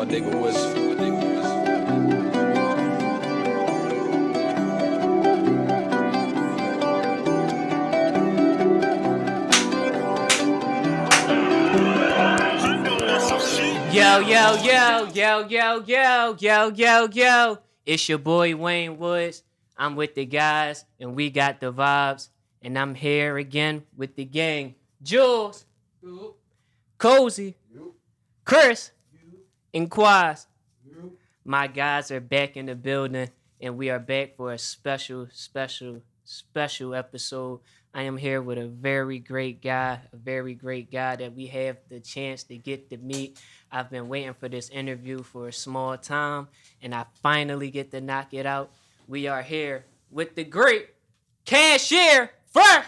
nigga was. Yo, yo, yo, yo, yo, yo, yo, yo, yo. It's your boy Wayne Woods. I'm with the guys, and we got the vibes. And I'm here again with the gang. Jules, Cozy, Chris, and Quaz. My guys are back in the building, and we are back for a special episode. I am here with a very great guy that we have the chance to get to meet. I've been waiting for this interview for a small time, and I finally get to knock it out. We are here with the great Cashier Fresh.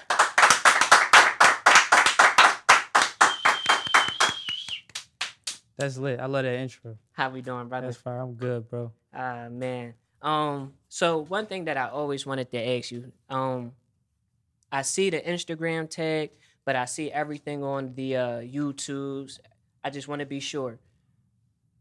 That's lit. I love that intro. How we doing, brother? That's fire. I'm good, bro. Man. So one thing that I always wanted to ask you, I see the Instagram tag, but I see everything on the YouTubes. I just want to be sure.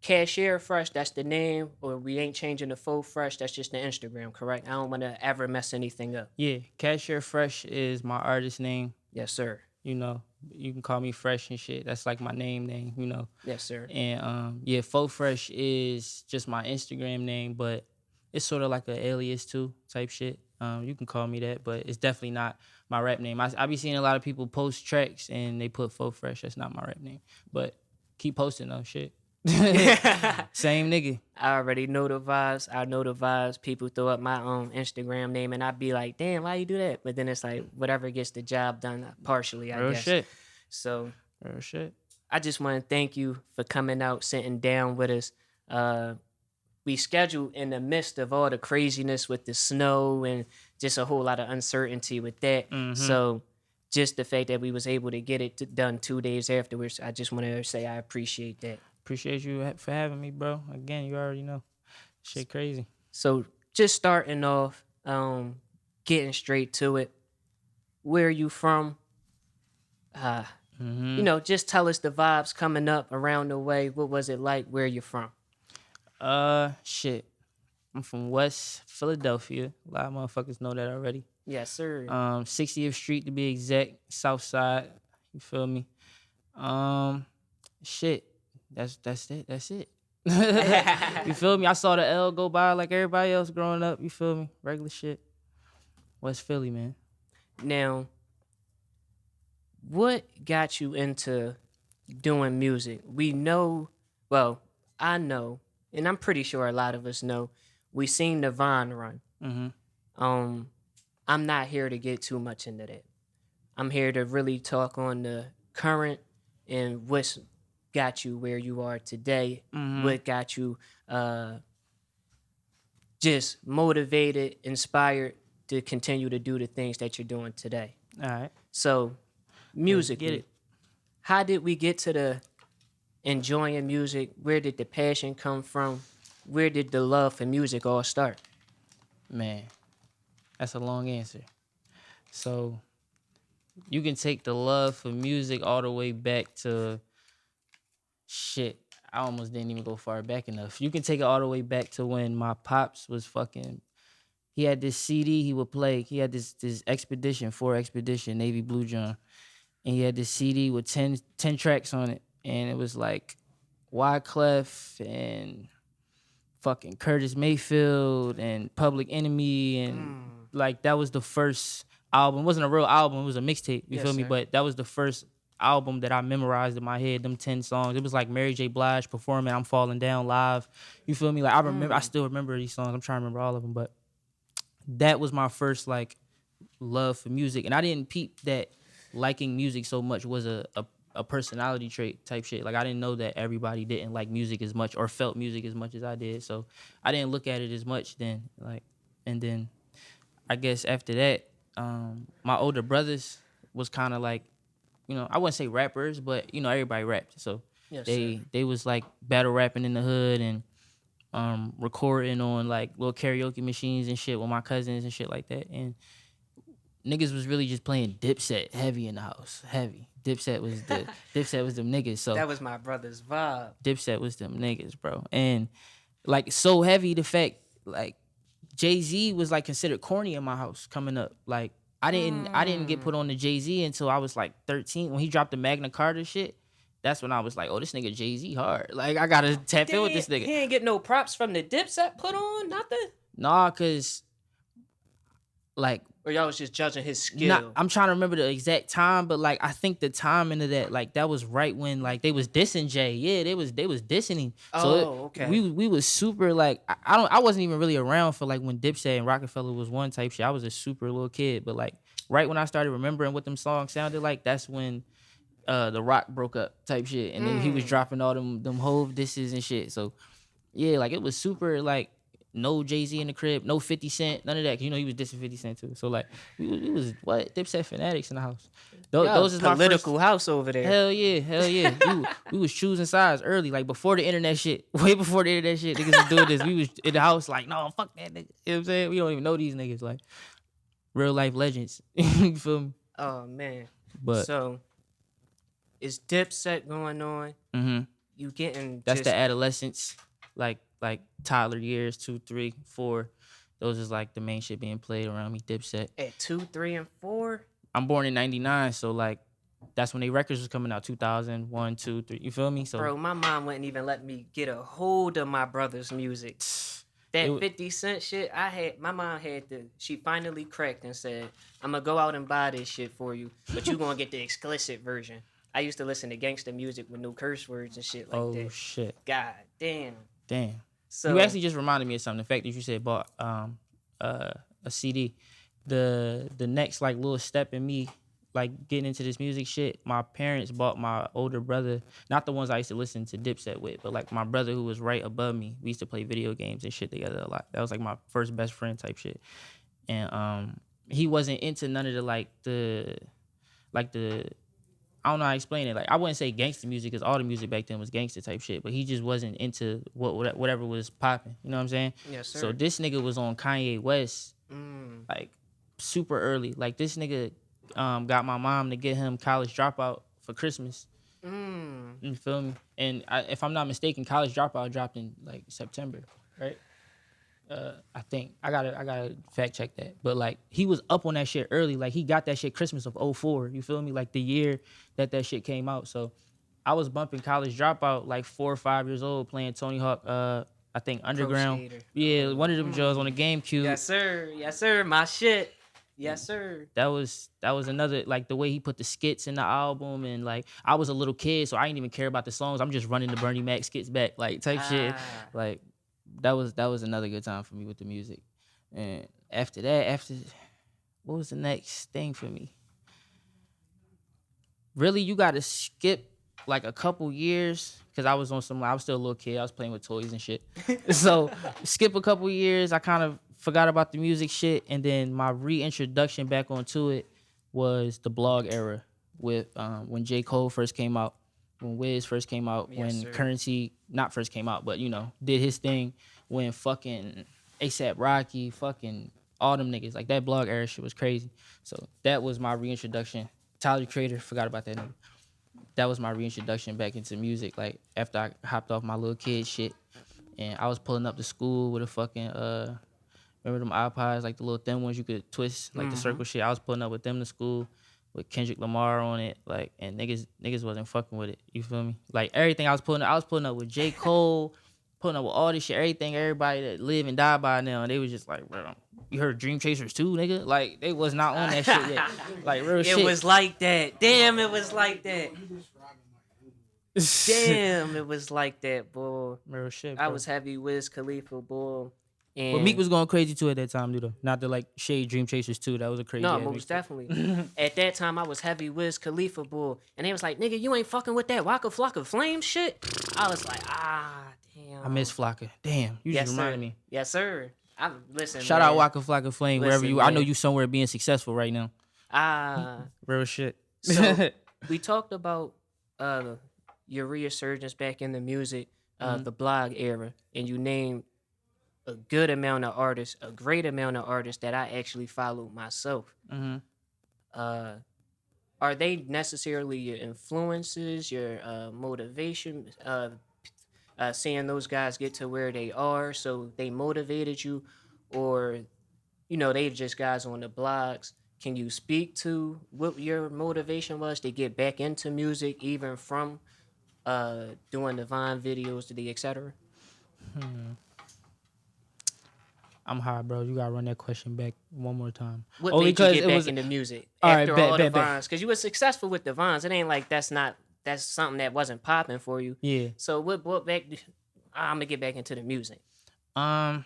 Cashier Fresh, that's the name, or we ain't changing the full Fresh, that's just the Instagram, correct? I don't want to ever mess anything up. Yeah, Cashier Fresh is my artist name. Yes, sir. You know, you can call me Fresh and shit. That's like my name, you know. Yes, sir. And yeah, Faux Fresh is just my Instagram name, but it's sort of like an alias too, type shit. You can call me that, but it's definitely not my rap name. I be seeing a lot of people post tracks and they put Faux Fresh. That's not my rap name, but keep posting though, shit. Same nigga. I already know the vibes. I know the vibes. People throw up my own Instagram name, and I'd be like, damn, why you do that? But then it's like, whatever gets the job done partially, I Real guess. shit. So, Real shit. I just want to thank you for coming out, sitting down with us. We scheduled in the midst of all the craziness with the snow and just a whole lot of uncertainty with that. Mm-hmm. So just the fact that we was able to get it done 2 days afterwards, I just want to say I appreciate that. Appreciate you for having me, bro. Again, you already know. Shit crazy. So just starting off, getting straight to it. Where are you from? You know, just tell us the vibes coming up around the way. What was it like? Where you from? Shit. I'm from West Philadelphia. A lot of motherfuckers know that already. Yes, sir. 60th Street to be exact, South Side. You feel me? Shit. That's it. You feel me? I saw the L go by like everybody else growing up. You feel me? Regular shit. West Philly, man. Now, what got you into doing music? We know, well, I know, and I'm pretty sure a lot of us know, we seen the Vine run. Mm-hmm. I'm not here to get too much into that. I'm here to really talk on the current and what's got you where you are today. Mm-hmm. What got you just motivated, inspired to continue to do the things that you're doing today. All right. So, musically, Get it. how did we get to the enjoying music? Where did the passion come from? Where did the love for music all start? Man, that's a long answer. So, you can take the love for music all the way back to shit. I almost didn't even go far back enough. You can take it all the way back to when my pops was fucking. He had this CD he would play. He had this Expedition, 4 Expedition, Navy Blue John. And he had this CD with 10 tracks on it. And it was like Wyclef and fucking Curtis Mayfield and Public Enemy. And like that was the first album. It wasn't a real album. It was a mixtape. You Yes, feel me? sir. But that was the first album that I memorized in my head, them 10 songs. It was like Mary J. Blige performing I'm Falling Down live. You feel me? Like I still remember these songs. I'm trying to remember all of them, but that was my first like love for music. And I didn't peep that liking music so much was a personality trait type shit. Like I didn't know that everybody didn't like music as much or felt music as much as I did. So I didn't look at it as much then. Like, and then I guess after that, my older brothers was kind of like, you know, I wouldn't say rappers, but you know, everybody rapped. So Yes, they was like battle rapping in the hood and recording on like little karaoke machines and shit with my cousins and shit like that. And niggas was really just playing Dipset heavy in the house. Heavy. Dipset was them niggas. So That was my brother's vibe. Dipset was them niggas, bro. And like so heavy the fact like Jay-Z was like considered corny in my house coming up. Like I didn't get put on to Jay-Z until I was like 13 when he dropped the Magna Carta shit. That's when I was like, oh, this nigga Jay-Z hard. Like I gotta tap in with this nigga. He ain't get no props from the Dipset put on, nothing. Nah, cause like Or y'all was just judging his skill. I'm trying to remember the exact time, but like I think the timing of that, like that was right when like they was dissing Jay. Yeah, they was dissing him. Okay. We was super like I wasn't even really around for like when Dipset and Rockefeller was one type shit. I was a super little kid, but like right when I started remembering what them songs sounded like, that's when the Rock broke up type shit, and then he was dropping all them Hove disses and shit. So yeah, like it was super like. No Jay-Z in the crib, no 50 Cent, none of that. 'Cause you know he was dissing 50 Cent too. So like we was what Dipset fanatics in the house. Those is political my house over there. Hell yeah. we was choosing sides early, like before the internet shit. Way before the internet shit, niggas was doing this. We was in the house like, no, fuck that nigga. You know what I'm saying? We don't even know these niggas, like real life legends. You feel me? Oh man. But so is Dipset going on? Mm-hmm. You getting that's the adolescence, like toddler years, 2, 3, 4. Those is like the main shit being played around me. Dipset at 2, 3, and 4. I'm born in '99, so like that's when they records was coming out. 2000, 1, 2, 3. You feel me? So bro, my mom wouldn't even let me get a hold of my brother's music. That 50 Cent shit, my mom she finally cracked and said, I'm gonna go out and buy this shit for you, but you gonna get the explicit version. I used to listen to gangster music with no curse words and shit like that. Oh shit. God damn. So you actually just reminded me of something. The fact that you said bought a CD. The next like little step in me like getting into this music shit, my parents bought my older brother, not the ones I used to listen to Dipset with, but like my brother who was right above me. We used to play video games and shit together a lot. That was like my first best friend type shit. And he wasn't into none of the I don't know how to explain it. Like I wouldn't say gangster music because all the music back then was gangster type shit, but he just wasn't into whatever was popping. You know what I'm saying? Yes, sir. So this nigga was on Kanye West, like super early. Like this nigga got my mom to get him College Dropout for Christmas. You feel me? And if I'm not mistaken, College Dropout dropped in like September, right? I think I gotta fact check that, but like he was up on that shit early. Like he got that shit Christmas of 2004. You feel me? Like the year that shit came out. So I was bumping College Dropout like 4 or 5 years old, playing Tony Hawk. I think Underground. Yeah, one of them drugs on the GameCube. Yes sir, my shit. Yes sir. That was another like the way he put the skits in the album, and like I was a little kid, so I didn't even care about the songs. I'm just running the Bernie Mac skits back, like type shit, like. That was another good time for me with the music. And after what was the next thing for me? Really, you got to skip like a couple years because I was still a little kid. I was playing with toys and shit. So skip a couple years. I kind of forgot about the music shit. And then my reintroduction back onto it was the blog era with when J. Cole first came out. When Wiz first came out, when Currency not first came out, but you know, did his thing, when fucking ASAP Rocky, fucking all them niggas, like that blog era shit was crazy. So that was my reintroduction. Tyler the Creator, forgot about that nigga. That was my reintroduction back into music. Like after I hopped off my little kid shit, and I was pulling up to school with a fucking remember them iPods, like the little thin ones you could twist, like the circle shit. I was pulling up with them to school. With Kendrick Lamar on it, like, and niggas wasn't fucking with it. You feel me? Like everything I was pulling up with J. Cole, putting up with all this shit, everything, everybody that live and die by now, and they was just like, bro, you heard Dream Chasers too, nigga? Like they was not on that shit yet. Like real shit. It was like that. Damn, it was like that. Damn, it was like that, boy. Real shit. Bro. I was heavy Wiz Khalifa, boy. And but Meek was going crazy too at that time, dude. Not to like shade Dream Chasers too. That was a crazy. No, most definitely. At that time, I was heavy Wiz Khalifa, bull, and they was like, "Nigga, you ain't fucking with that Waka Flocka Flame shit." I was like, damn. I miss Flocka. Damn, you just reminded me. Yes, sir. Listen. Shout out Waka Flocka Flame, wherever you. Man. I know you somewhere being successful right now. Real shit. So we talked about your resurgence back in the music, the blog era, and you named a good amount of artists, a great amount of artists that I actually followed myself. are they necessarily your influences, your motivation? Seeing those guys get to where they are, so they motivated you, or they just guys on the blogs. Can you speak to what your motivation was to get back into music, even from doing the Vine videos to the etc.? I'm high, bro. You gotta run that question back one more time. What Only made you because get it back was into music all right. after all the Bet. Vines? Because you were successful with the Vines. It ain't like that's something that wasn't popping for you. Yeah. So what back? I'm gonna get back into the music. Um.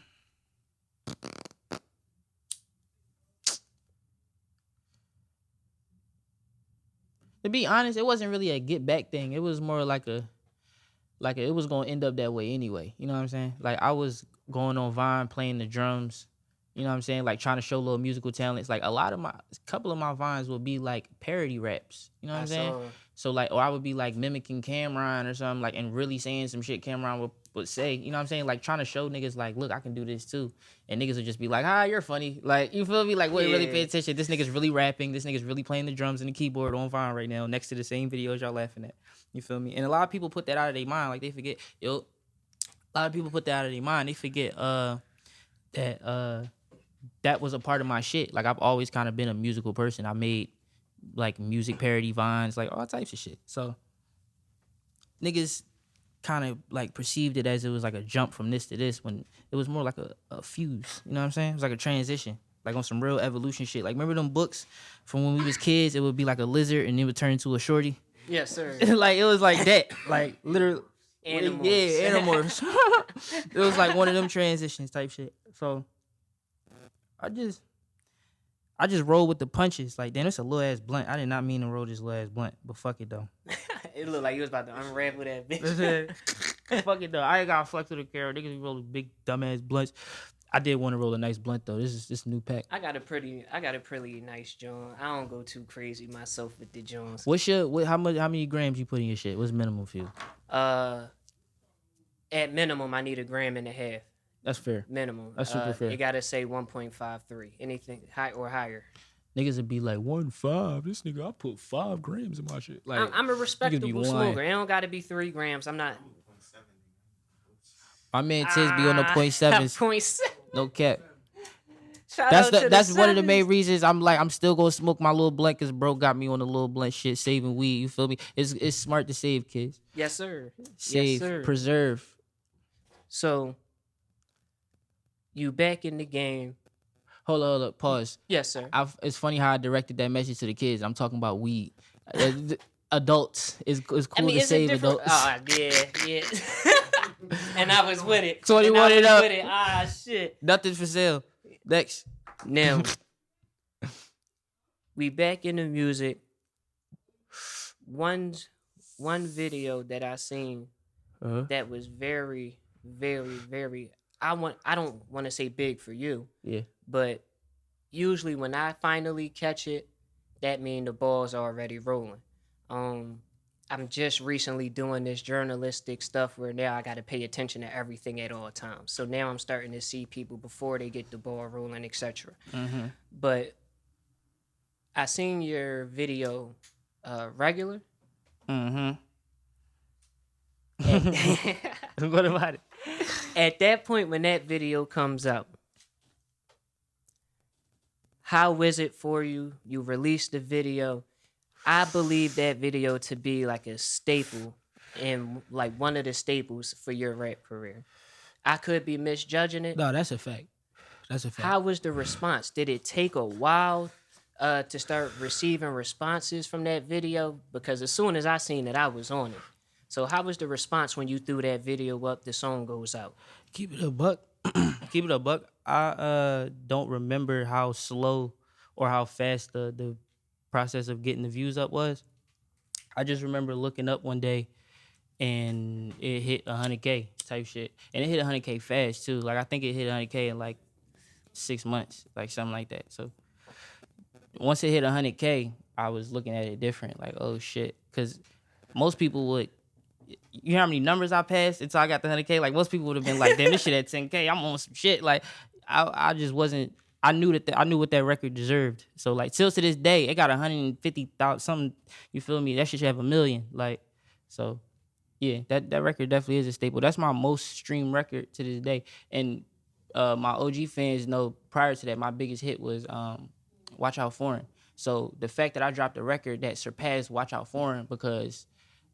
To be honest, it wasn't really a get back thing. It was more like it was gonna end up that way anyway. You know what I'm saying? Like I was going on Vine playing the drums. You know what I'm saying? Like trying to show little musical talents. Like a couple of my Vines would be like parody raps. You know what I'm saying? So like, or I would be like mimicking Cameron or something, like, and really saying some shit Cameron would say. You know what I'm saying? Like trying to show niggas like, look, I can do this too. And niggas would just be like, you're funny. Like, you feel me? Like, wouldn't really pay attention. This nigga's really rapping. This nigga's really playing the drums and the keyboard on Vine right now, next to the same videos y'all laughing at. You feel me? And a lot of people put that out of their mind. Like they forget, a lot of people put that out of their mind. They forget that was a part of my shit. Like I've always kind of been a musical person. I made like music parody Vines, like all types of shit. So niggas kind of like perceived it as it was like a jump from this to this, when it was more like a fuse. You know what I'm saying? It was like a transition, like on some real evolution shit. Like remember them books from when we was kids? It would be like a lizard and it would turn into a shorty. Yes, sir. Like it was like that, like literally. Animorphs. Yeah, Animorphs. It was like one of them transitions type shit. So I just roll with the punches. Like, damn, it's a little ass blunt. I did not mean to roll this little ass blunt, but fuck it though. It looked like you was about to unravel that bitch. Fuck it though. I ain't got flex with the carrot. Niggas be rolling big dumbass blunts. I did want to roll a nice blunt though. This is new pack. I got a pretty nice joint. I don't go too crazy myself with the joints. How many grams you put in your shit? What's minimum for you? At minimum, I need 1.5 grams. That's fair. Minimum. That's super fair. You gotta say 1.53. Anything high or higher. Niggas would be like 1.5. This nigga, I put 5 grams in my shit. Like I'm a respectable smoker. It don't gotta be 3 grams. I'm not. My man Tiz be on the 0.7s. 0.7. No cap. That's one of the main reasons I'm still gonna smoke my little blunt, cause bro got me on the little blunt shit, saving weed. You feel me? It's smart to save, kids. Yes, sir. Save, yes, sir. Preserve. So you back in the game. Hold up, pause. Yes, sir. It's funny how I directed that message to the kids. I'm talking about weed. Adults. It's cool to save adults. Yeah. And I was with it. 21 and up. Shit. Nothing for sale. Next. Now, we back in the music. One video that I seen that was very, very, very. I don't want to say big for you. Yeah. But usually when I finally catch it, that means the ball's already rolling. I'm just recently doing this journalistic stuff where now I got to pay attention to everything at all times. So now I'm starting to see people before they get the ball rolling, etc. Mm-hmm. But I seen your video, regular. Mm-hmm. What about it? At that point when that video comes out, how is it for you? You release the video. I believe that video to be like a staple and like one of the staples for your rap career. I could be misjudging it. No, that's a fact. How was the response? Did it take a while to start receiving responses from that video? Because as soon as I seen it, I was on it. So how was the response when you threw that video up, the song goes out? Keep it a buck. Keep it a buck. I don't remember how slow or how fast the process of getting the views up was. I just remember looking up one day and it hit 100K type shit. And it hit 100K fast too. Like I think it hit 100K in like 6 months, like something like that. So once it hit 100K, I was looking at it different. Like, oh shit. Because most people would, you hear how many numbers I passed until I got the 100K? Like most people would have been like, damn, this shit at 10K. I'm on some shit. Like I just wasn't I knew I knew what that record deserved. So like till to this day, it got 150,000 something. You feel me? That shit should have 1 million. Like, so yeah, that record definitely is a staple. That's my most streamed record to this day. And my OG fans know prior to that, my biggest hit was Watch Out Foreign. So the fact that I dropped a record that surpassed Watch Out Foreign, because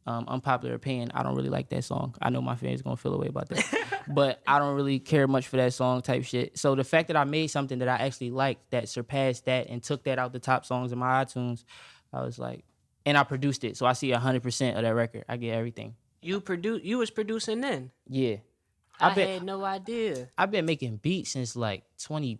unpopular opinion, I don't really like that song. I know my fans gonna feel a way about that, but I don't really care much for that song type shit. So the fact that I made something that I actually liked that surpassed that and took that out the top songs in my iTunes, I was like, and I produced it, so I see 100% of that record. I get everything. You was producing then. Yeah, I had no idea. I've been making beats since like 20.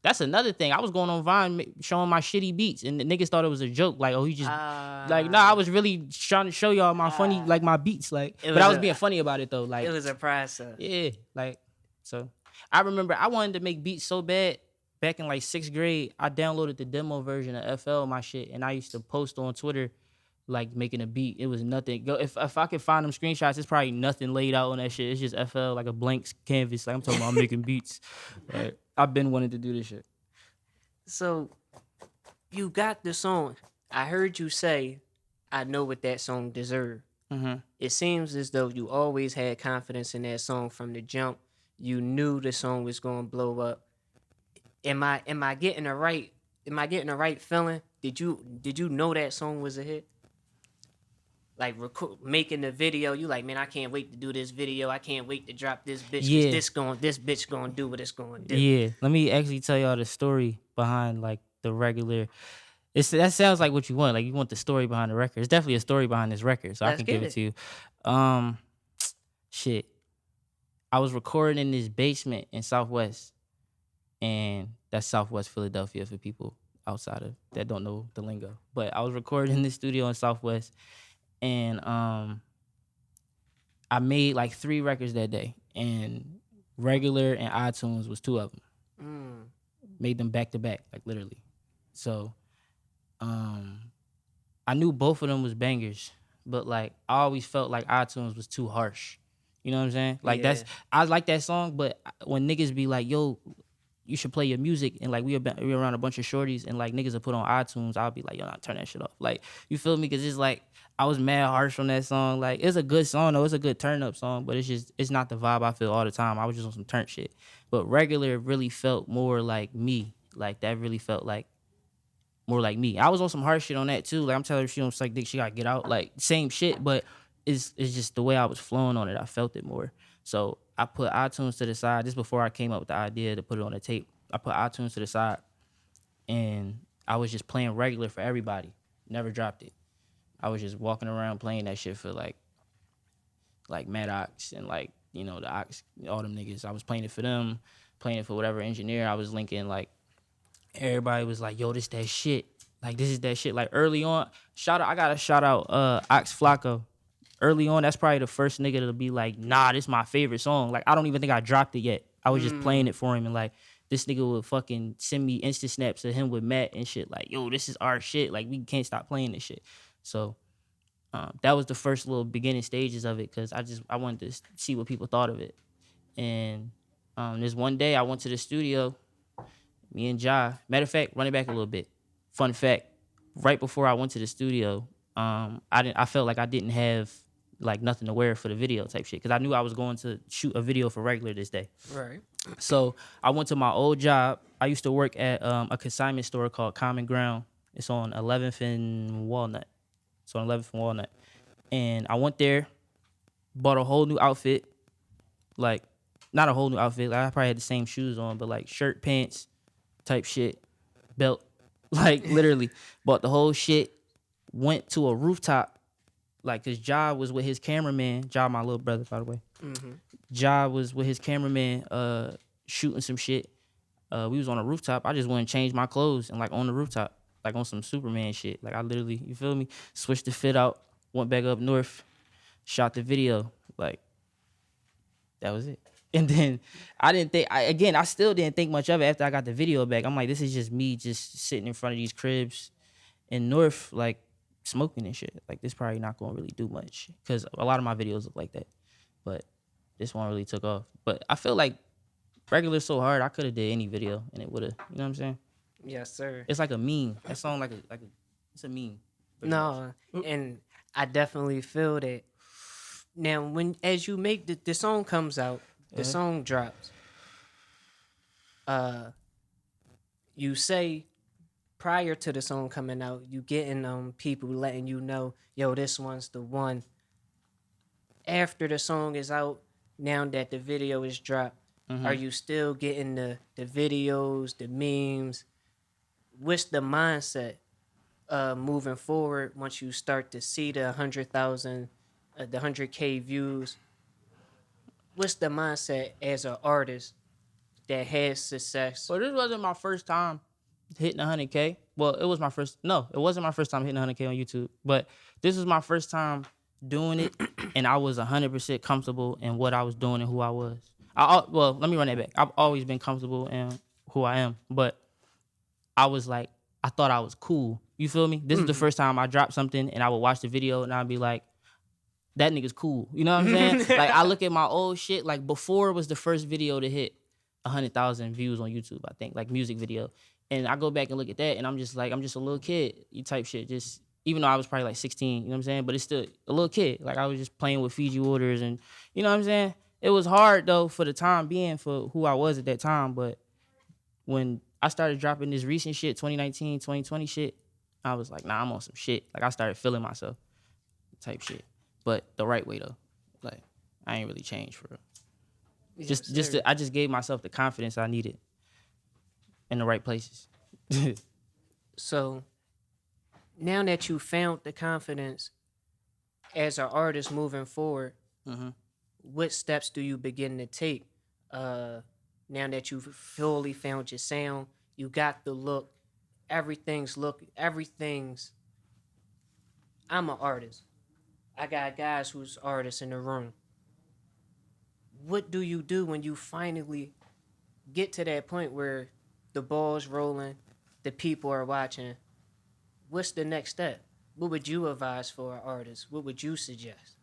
That's another thing. I was going on Vine showing my shitty beats, and the niggas thought it was a joke. Like, oh, he just like, nah. I was really trying to show y'all my funny, like my beats, like. But I was being funny about it though. Like, it was a process. Yeah, like, so. I remember I wanted to make beats so bad. Back in like 6th grade, I downloaded the demo version of FL my shit, and I used to post on Twitter, like making a beat. It was nothing. If I could find them screenshots, it's probably nothing laid out on that shit. It's just FL, like a blank canvas. Like, I'm talking about I'm making beats. Like, I've been wanting to do this shit. So, you got the song. I heard you say, I know what that song deserved. Mm-hmm. It seems as though you always had confidence in that song from the jump. You knew the song was going to blow up. Am I getting the right feeling? Did you know that song was a hit? Like making the video, you like, man, I can't wait to do this video. I can't wait to drop this bitch. Yeah. This bitch gonna do what it's gonna do. Yeah, let me actually tell y'all the story behind like the regular. That sounds like what you want. Like, you want the story behind the record. It's definitely a story behind this record, so I can give it to you. Shit, I was recording in this basement in Southwest, and that's Southwest Philadelphia for people outside of that don't know the lingo. But I was recording in this studio in Southwest. And I made like 3 records that day, and regular and iTunes was 2 of them. Made them back to back, like literally. So I knew both of them was bangers, but like I always felt like iTunes was too harsh. You know what I'm saying? Like, I like that song, but when niggas be like, yo, you should play your music, and like we around a bunch of shorties, and like niggas will put on iTunes, I'll be like, yo, nah, turn that shit off. Like, you feel me? Cause it's like I was mad harsh on that song. Like, it's a good song though, it's a good turn up song, but it's not the vibe I feel all the time. I was just on some turn shit. But regular really felt more like me. Like, that really felt like more like me. I was on some harsh shit on that too. Like, I'm telling her she don't suck dick, she gotta get out. Like, same shit, but it's just the way I was flowing on it. I felt it more. So I put iTunes to the side. This before I came up with the idea to put it on the tape. I put iTunes to the side, and I was just playing regular for everybody. Never dropped it. I was just walking around playing that shit for like Maddox and like, you know, the Ox, all them niggas. I was playing it for them, playing it for whatever engineer I was linking. Like, everybody was like, yo, this that shit. Like, this is that shit. Like, early on, I gotta shout out Ox Flacco. Early on, that's probably the first nigga to be like, nah, this is my favorite song. Like, I don't even think I dropped it yet. I was just playing it for him, and like, this nigga would fucking send me Insta snaps of him with Matt and shit. Like, yo, this is our shit. Like, we can't stop playing this shit. So that was the first little beginning stages of it, because I wanted to see what people thought of it. And this one day I went to the studio, me and Jah. Matter of fact, running back a little bit. Fun fact, right before I went to the studio, I felt like I didn't have like nothing to wear for the video type shit, because I knew I was going to shoot a video for regular this day. Right. So I went to my old job. I used to work at a consignment store called Common Ground. It's on 11th and Walnut. And I went there, bought a whole new outfit. Like, not a whole new outfit. Like, I probably had the same shoes on, but like shirt, pants type shit, belt. Like, literally bought the whole shit. Went to a rooftop. Like, cause Jah was with his cameraman. Jah, my little brother, by the way. Mm-hmm. Jah was with his cameraman, shooting some shit. We was on a rooftop. I just went and changed my clothes and like on the rooftop, like on some Superman shit. Like, I literally, you feel me? Switched the fit out, went back up north, shot the video. Like, that was it. And then I still didn't think much of it after I got the video back. I'm like, this is just me just sitting in front of these cribs in North, like, smoking and shit. Like, this probably not gonna really do much, because a lot of my videos look like that, but this one really took off. But I feel like Regular so hard, I could have did any video and it would have. You know what I'm saying? Yes, sir. It's like a meme. That song it's a meme. pretty much. No, and I definitely feel that. Now, as you make the song comes out, the song drops. You say prior to the song coming out, you getting people letting you know, yo, this one's the one. After the song is out, now that the video is dropped, are you still getting the videos, the memes? What's the mindset moving forward once you start to see the 100,000, the 100K views? What's the mindset as an artist that has success? So this wasn't my first time hitting 100K. Well, it was my first. No, it wasn't my first time hitting 100K on YouTube. But this was my first time doing it, and I was 100% comfortable in what I was doing and who I was. Well, let me run that back. I've always been comfortable in who I am, but I was like, I thought I was cool. You feel me? This is the first time I dropped something, and I would watch the video, and I'd be like, that nigga's cool. You know what I'm saying? Like, I look at my old shit, like, before it was the first video to hit 100,000 views on YouTube, I think, like, music video. And I go back and look at that, and I'm just like, I'm just a little kid, you type shit. Just, even though I was probably like 16, you know what I'm saying? But it's still a little kid. Like, I was just playing with Fiji waters, and, you know what I'm saying? It was hard, though, for the time being, for who I was at that time. But when I started dropping this recent shit, 2019, 2020 shit, I was like, nah, I'm on some shit. Like, I started feeling myself type shit. But the right way, though. Like, I ain't really changed for real. Yes, I just gave myself the confidence I needed in the right places. So now that you found the confidence as an artist moving forward, what steps do you begin to take? Now that you've fully found your sound, you got the look, everything's. I'm an artist. I got guys who's artists in the room. What do you do when you finally get to that point where the ball's rolling, the people are watching? What's the next step? What would you advise for an artist? What would you suggest?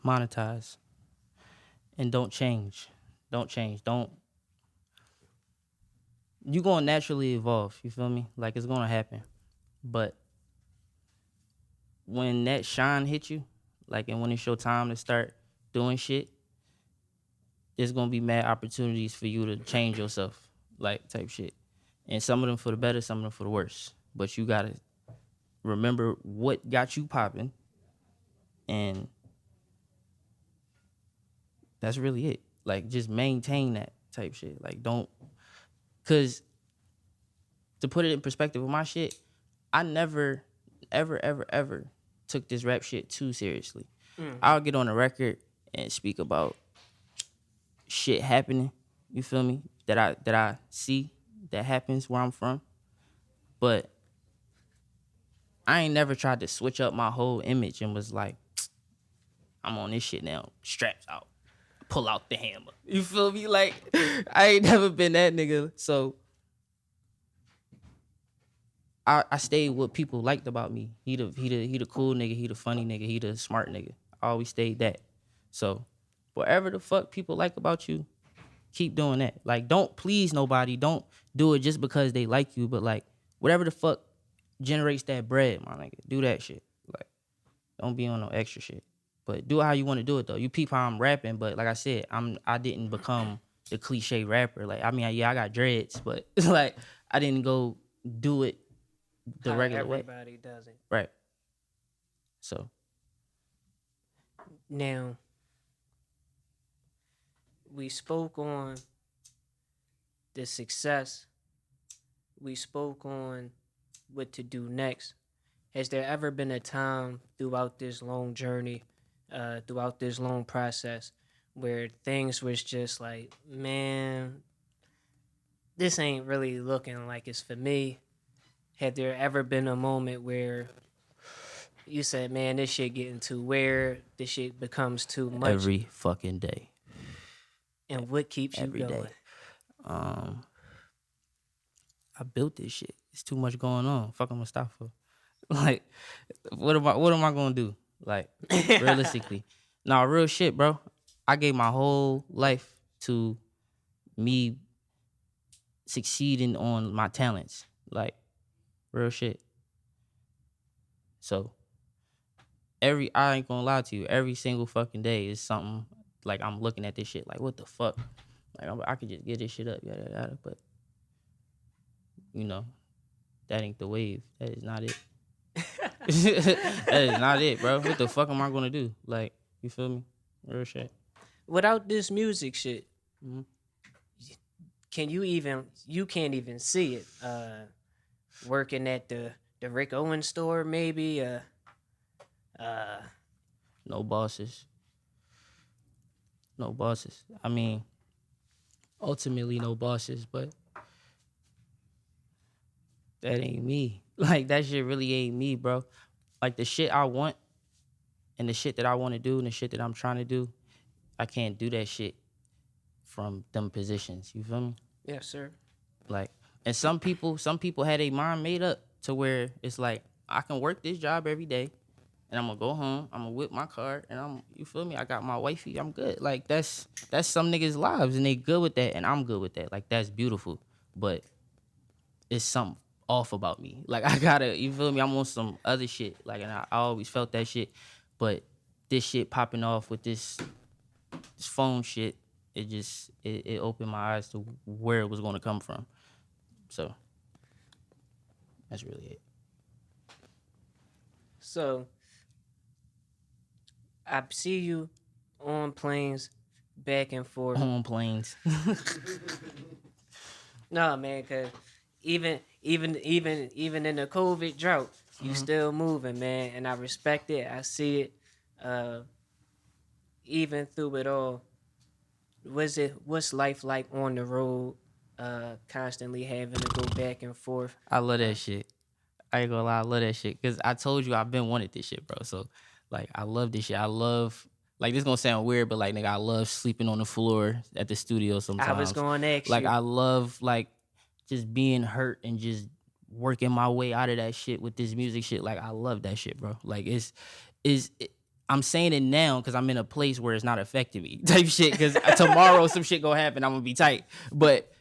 Monetize. And don't change. Don't change. Don't. You're going to naturally evolve. You feel me? Like, it's going to happen. But when that shine hit you, like, and when it's your time to start doing shit, there's going to be mad opportunities for you to change yourself, like, type shit. And some of them for the better, some of them for the worse. But you got to remember what got you popping, and that's really it. Like, just maintain that type shit. Like, don't, because to put it in perspective with my shit, I never, ever took this rap shit too seriously. I'll get on a record and speak about shit happening, you feel me, that I see that happens where I'm from. But I ain't never tried to switch up my whole image and was like, I'm on this shit now, straps out, pull out the hammer. You feel me? Like, I ain't never been that nigga. So I stayed what people liked about me. He the cool nigga, he the funny nigga, he the smart nigga. I always stayed that. So whatever the fuck people like about you, keep doing that. Like, don't please nobody. Don't do it just because they like you. But, like, whatever the fuck generates that bread, my nigga, do that shit. Like, don't be on no extra shit. But do it how you want to do it, though. You peep how I'm rapping, but like I said, I didn't become the cliche rapper. Like, I mean, yeah, I got dreads, but it's like I didn't go do it the regular way. Everybody does it. Right. So. Now, we spoke on the success. We spoke on what to do next. Has there ever been a time throughout this long journey, throughout this long process, where things was just like, man, this ain't really looking like it's for me? Had there ever been a moment where you said, man, this shit getting too weird, this shit becomes too much? Every fucking day. And what keeps you Every going? day. I built this shit. It's too much going on. Fuck, I'm gonna stop for. Like, what am I gonna do? Like, realistically. Nah, real shit, bro. I gave my whole life to me succeeding on my talents, like real shit. So I ain't gonna lie to you, every single fucking day is something like I'm looking at this shit like, what the fuck? Like I could just get this shit up, yada yada. But you know, that ain't the wave. That is not it. That is not it, bro. What the fuck am I gonna do? Like, you feel me? Real shit. Without this music shit, Mhm. you can't even see it. Working at the Rick Owens store, maybe. No bosses. No bosses. I mean, ultimately no bosses, but that ain't me. Like, that shit really ain't me, bro. Like, the shit I want and the shit that I want to do and the shit that I'm trying to do, I can't do that shit from them positions. You feel me? Yes, sir. Like, and some people had their mind made up to where it's like, I can work this job every day and I'm gonna go home, I'm gonna whip my car, and you feel me? I got my wifey, I'm good. Like, that's some niggas' lives, and they good with that, and I'm good with that. Like, that's beautiful. But it's something off about me. Like, I gotta, you feel me? I'm on some other shit. Like, and I always felt that shit. But this shit popping off with this phone shit, it opened my eyes to where it was gonna come from. So that's really it. So I see you on planes back and forth. On planes. No, man, cause even in the COVID drought, you still moving, man, and I respect it. I see it. Even through it all, what's life like on the road? Constantly having to go back and forth. I love that shit. I ain't gonna lie, I love that shit. Cause I told you I've been wanted this shit, bro. So like, I love this shit. I love, like, this gonna sound weird, but like, nigga, I love sleeping on the floor at the studio sometimes. I was going to ask like, you. I love like just being hurt and just working my way out of that shit with this music shit. Like, I love that shit, bro. Like, I'm saying it now because I'm in a place where it's not affecting me type shit. Because tomorrow some shit gonna happen, I'm gonna be tight. But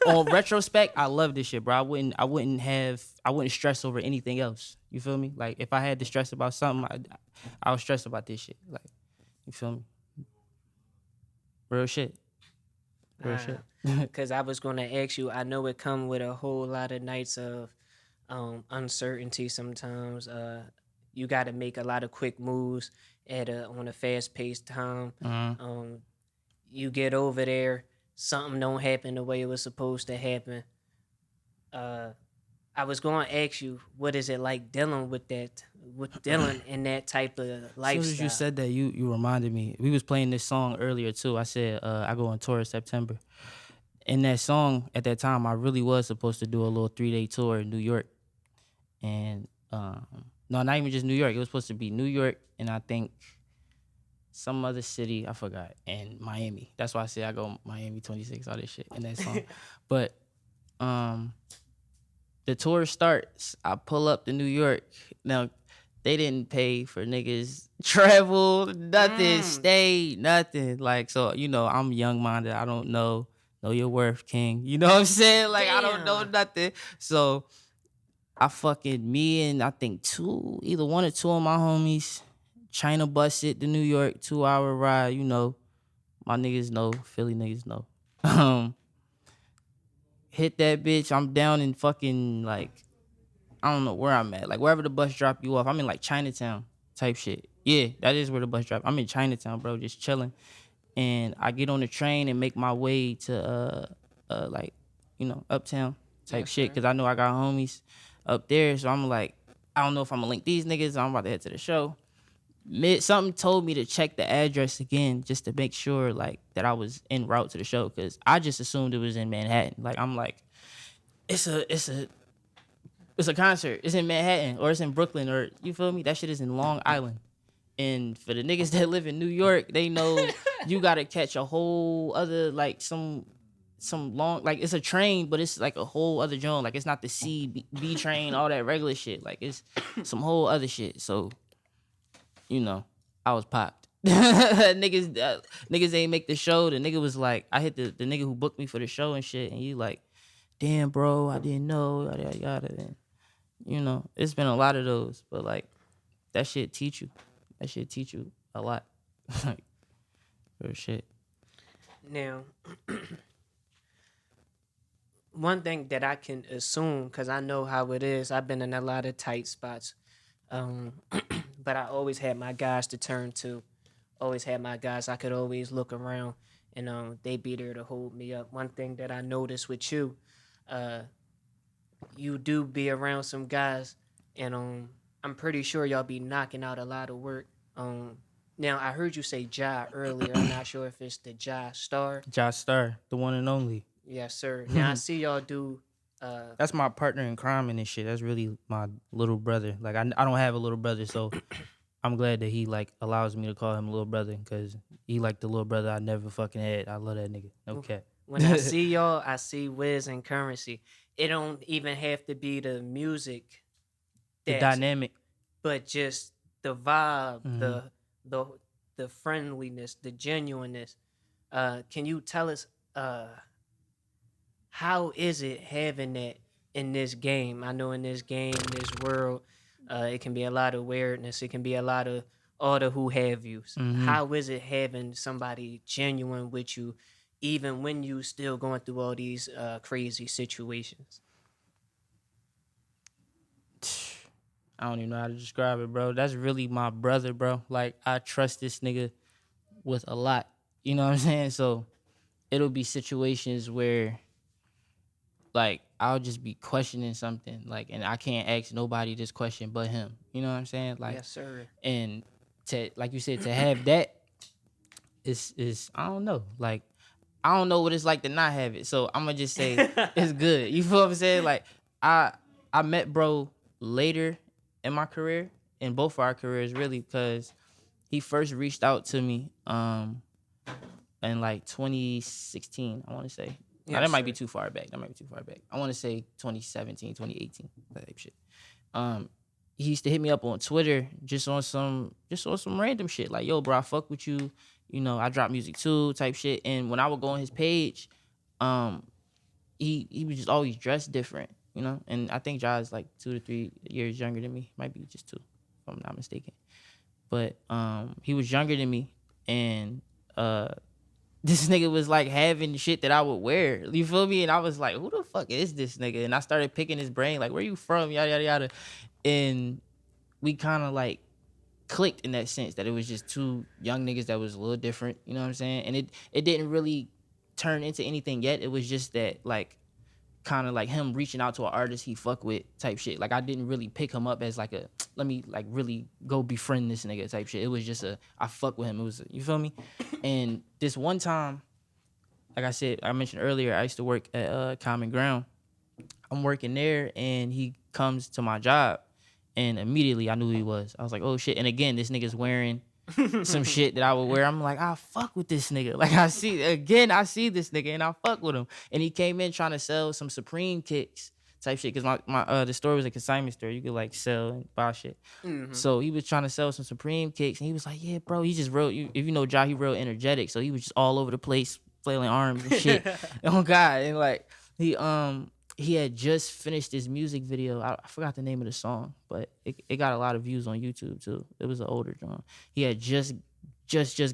on retrospect, I love this shit, bro. I wouldn't stress over anything else. You feel me? Like, if I had to stress about something, I would stress about this shit. Like, you feel me? Real shit. Real shit. Because I was going to ask you, I know it come with a whole lot of nights of uncertainty sometimes. You got to make a lot of quick moves on a fast-paced time. You get over there, something don't happen the way it was supposed to happen. I was going to ask you, what is it like dealing with dealing in that type of lifestyle? As soon as you said that, you reminded me. We was playing this song earlier too. I said I go on tour in September. In that song, at that time, I really was supposed to do a little 3-day tour in New York. And no, not even just New York. It was supposed to be New York and I think some other city, I forgot, and Miami. That's why I say I go Miami 26, all this shit in that song. But the tour starts, I pull up to New York. Now, they didn't pay for niggas travel, nothing, stay, nothing. Like, so, you know, I'm young-minded. I don't know your worth, king. You know what I'm saying? Like, I don't know nothing. So, me and I think either one or two of my homies, China bus it to New York, 2-hour ride, you know. My niggas know, Philly niggas know. Hit that bitch, I'm down in fucking, like, I don't know where I'm at. Like, wherever the bus drop you off, I'm in, like, Chinatown type shit. Yeah, that is where the bus drop. I'm in Chinatown, bro, just chilling. And I get on the train and make my way to, like, you know, uptown type shit. Because I know I got homies up there. So I'm like, I don't know if I'm going to link these niggas. I'm about to head to the show. Something told me to check the address again just to make sure, like, that I was en route to the show. Because I just assumed it was in Manhattan. Like, I'm like, it's a concert. It's in Manhattan or it's in Brooklyn or, you feel me? That shit is in Long Island. And for the niggas that live in New York, they know you gotta catch a whole other, like, some long, like, it's a train, but it's like a whole other joint. Like, it's not the B train, all that regular shit. Like, it's some whole other shit. So, you know, I was popped. Niggas ain't make the show. The nigga was like, I hit the nigga who booked me for the show and shit, and he like, damn, bro, I didn't know, yada yada yada. And, you know, it's been a lot of those, but like that shit teach you. That shit teach you a lot. Like, real shit. Now, one thing that I can assume, because I know how it is, I've been in a lot of tight spots, but I always had my guys to turn to. Always had my guys. I could always look around, and they be there to hold me up. One thing that I noticed with you, uh, you do be around some guys, and I'm pretty sure y'all be knocking out a lot of work. Now I heard you say Jah earlier. I'm not sure if it's the Jah Star. Jahstar, the one and only. Yes, sir. Now I see y'all do. That's my partner in crime and this shit. That's really my little brother. Like I don't have a little brother, so I'm glad that he like allows me to call him little brother because he like the little brother I never fucking had. I love that nigga. No cap. When I see y'all, I see Wiz and Currency. It don't even have to be the music, The dynamic. but just the vibe, Mm-hmm. the friendliness, the genuineness. Can you tell us how is it having that in this game? I know in this game, this world, it can be a lot of weirdness. It can be a lot of all the who have yous. Mm-hmm. How is it having somebody genuine with you, even when you still going through all these crazy situations? I don't even know how to describe it, bro. That's really my brother, bro. Like, I trust this nigga with a lot. You know what I'm saying? So, it'll be situations where, like, I'll just be questioning something, like, and I can't ask nobody this question but him. You know what I'm saying? Like, Yes, sir. and to, like you said, to have that is I don't know. Like, I don't know what it's like to not have it. So, I'm gonna just say it's good. You feel what I'm saying? Like, I met bro later in my career, in both of our careers, really, because he first reached out to me in like 2016, I want to say. Now, that might be too far back. I want to say 2017, 2018, that type shit. He used to hit me up on Twitter just on some random shit. Like, yo, bro, I fuck with you. You know, I drop music too, type shit. And when I would go on his page, he was just always dressed different, you know? And I think Jah is like 2 to 3 years younger than me. Might be just 2, if I'm not mistaken. But he was younger than me, and this nigga was like having shit that I would wear. You feel me? And I was like, who the fuck is this nigga? And I started picking his brain, like, where you from? Yada, yada, yada. And we kind of like clicked in that sense that it was just 2 young niggas that was a little different. You know what I'm saying? And it didn't really turn into anything yet. It was just that, like, kind of like him reaching out to an artist he fuck with type shit. Like, I didn't really pick him up as like a, let me like really go befriend this nigga type shit. It was just I fuck with him. It was, you feel me? And this one time, like I said, I mentioned earlier, I used to work at Common Ground. I'm working there, and he comes to my job, and immediately I knew who he was. I was like, oh shit. And again, this nigga's wearing some shit that I would wear. I'm like, I fuck with this nigga. Like, I see this nigga, and I fuck with him. And he came in trying to sell some Supreme kicks type shit, because my the store was a consignment store. You could like sell and buy shit. Mm-hmm. So he was trying to sell some Supreme kicks, and he was like, yeah, bro, he just real, if you know Jah, he real energetic. So he was just all over the place, flailing arms and shit. Oh God. And like, he had just finished his music video. I forgot the name of the song, but it got a lot of views on YouTube too. It was an older song. He had just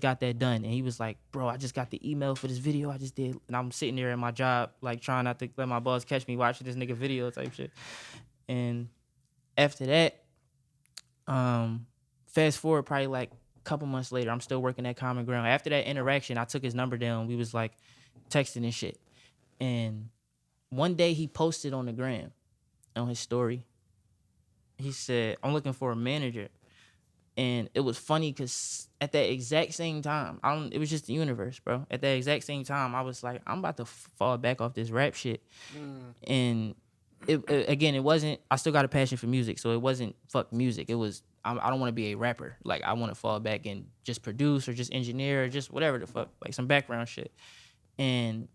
got that done, and he was like, bro, I just got the email for this video I just did. And I'm sitting there at my job, like, trying not to let my boss catch me watching this nigga video type shit. And after that, fast forward probably like a couple months later, I'm still working at Common Ground. After that interaction, I took his number down. We was like texting and shit. And one day he posted on the gram, on his story, he said, I'm looking for a manager. And it was funny because at that exact same time, it was just the universe, bro. At that exact same time, I was like, I'm about to fall back off this rap shit. And it wasn't, I still got a passion for music, so it wasn't fuck music. It was, I don't want to be a rapper. Like, I want to fall back and just produce or just engineer or just whatever the fuck, like some background shit. And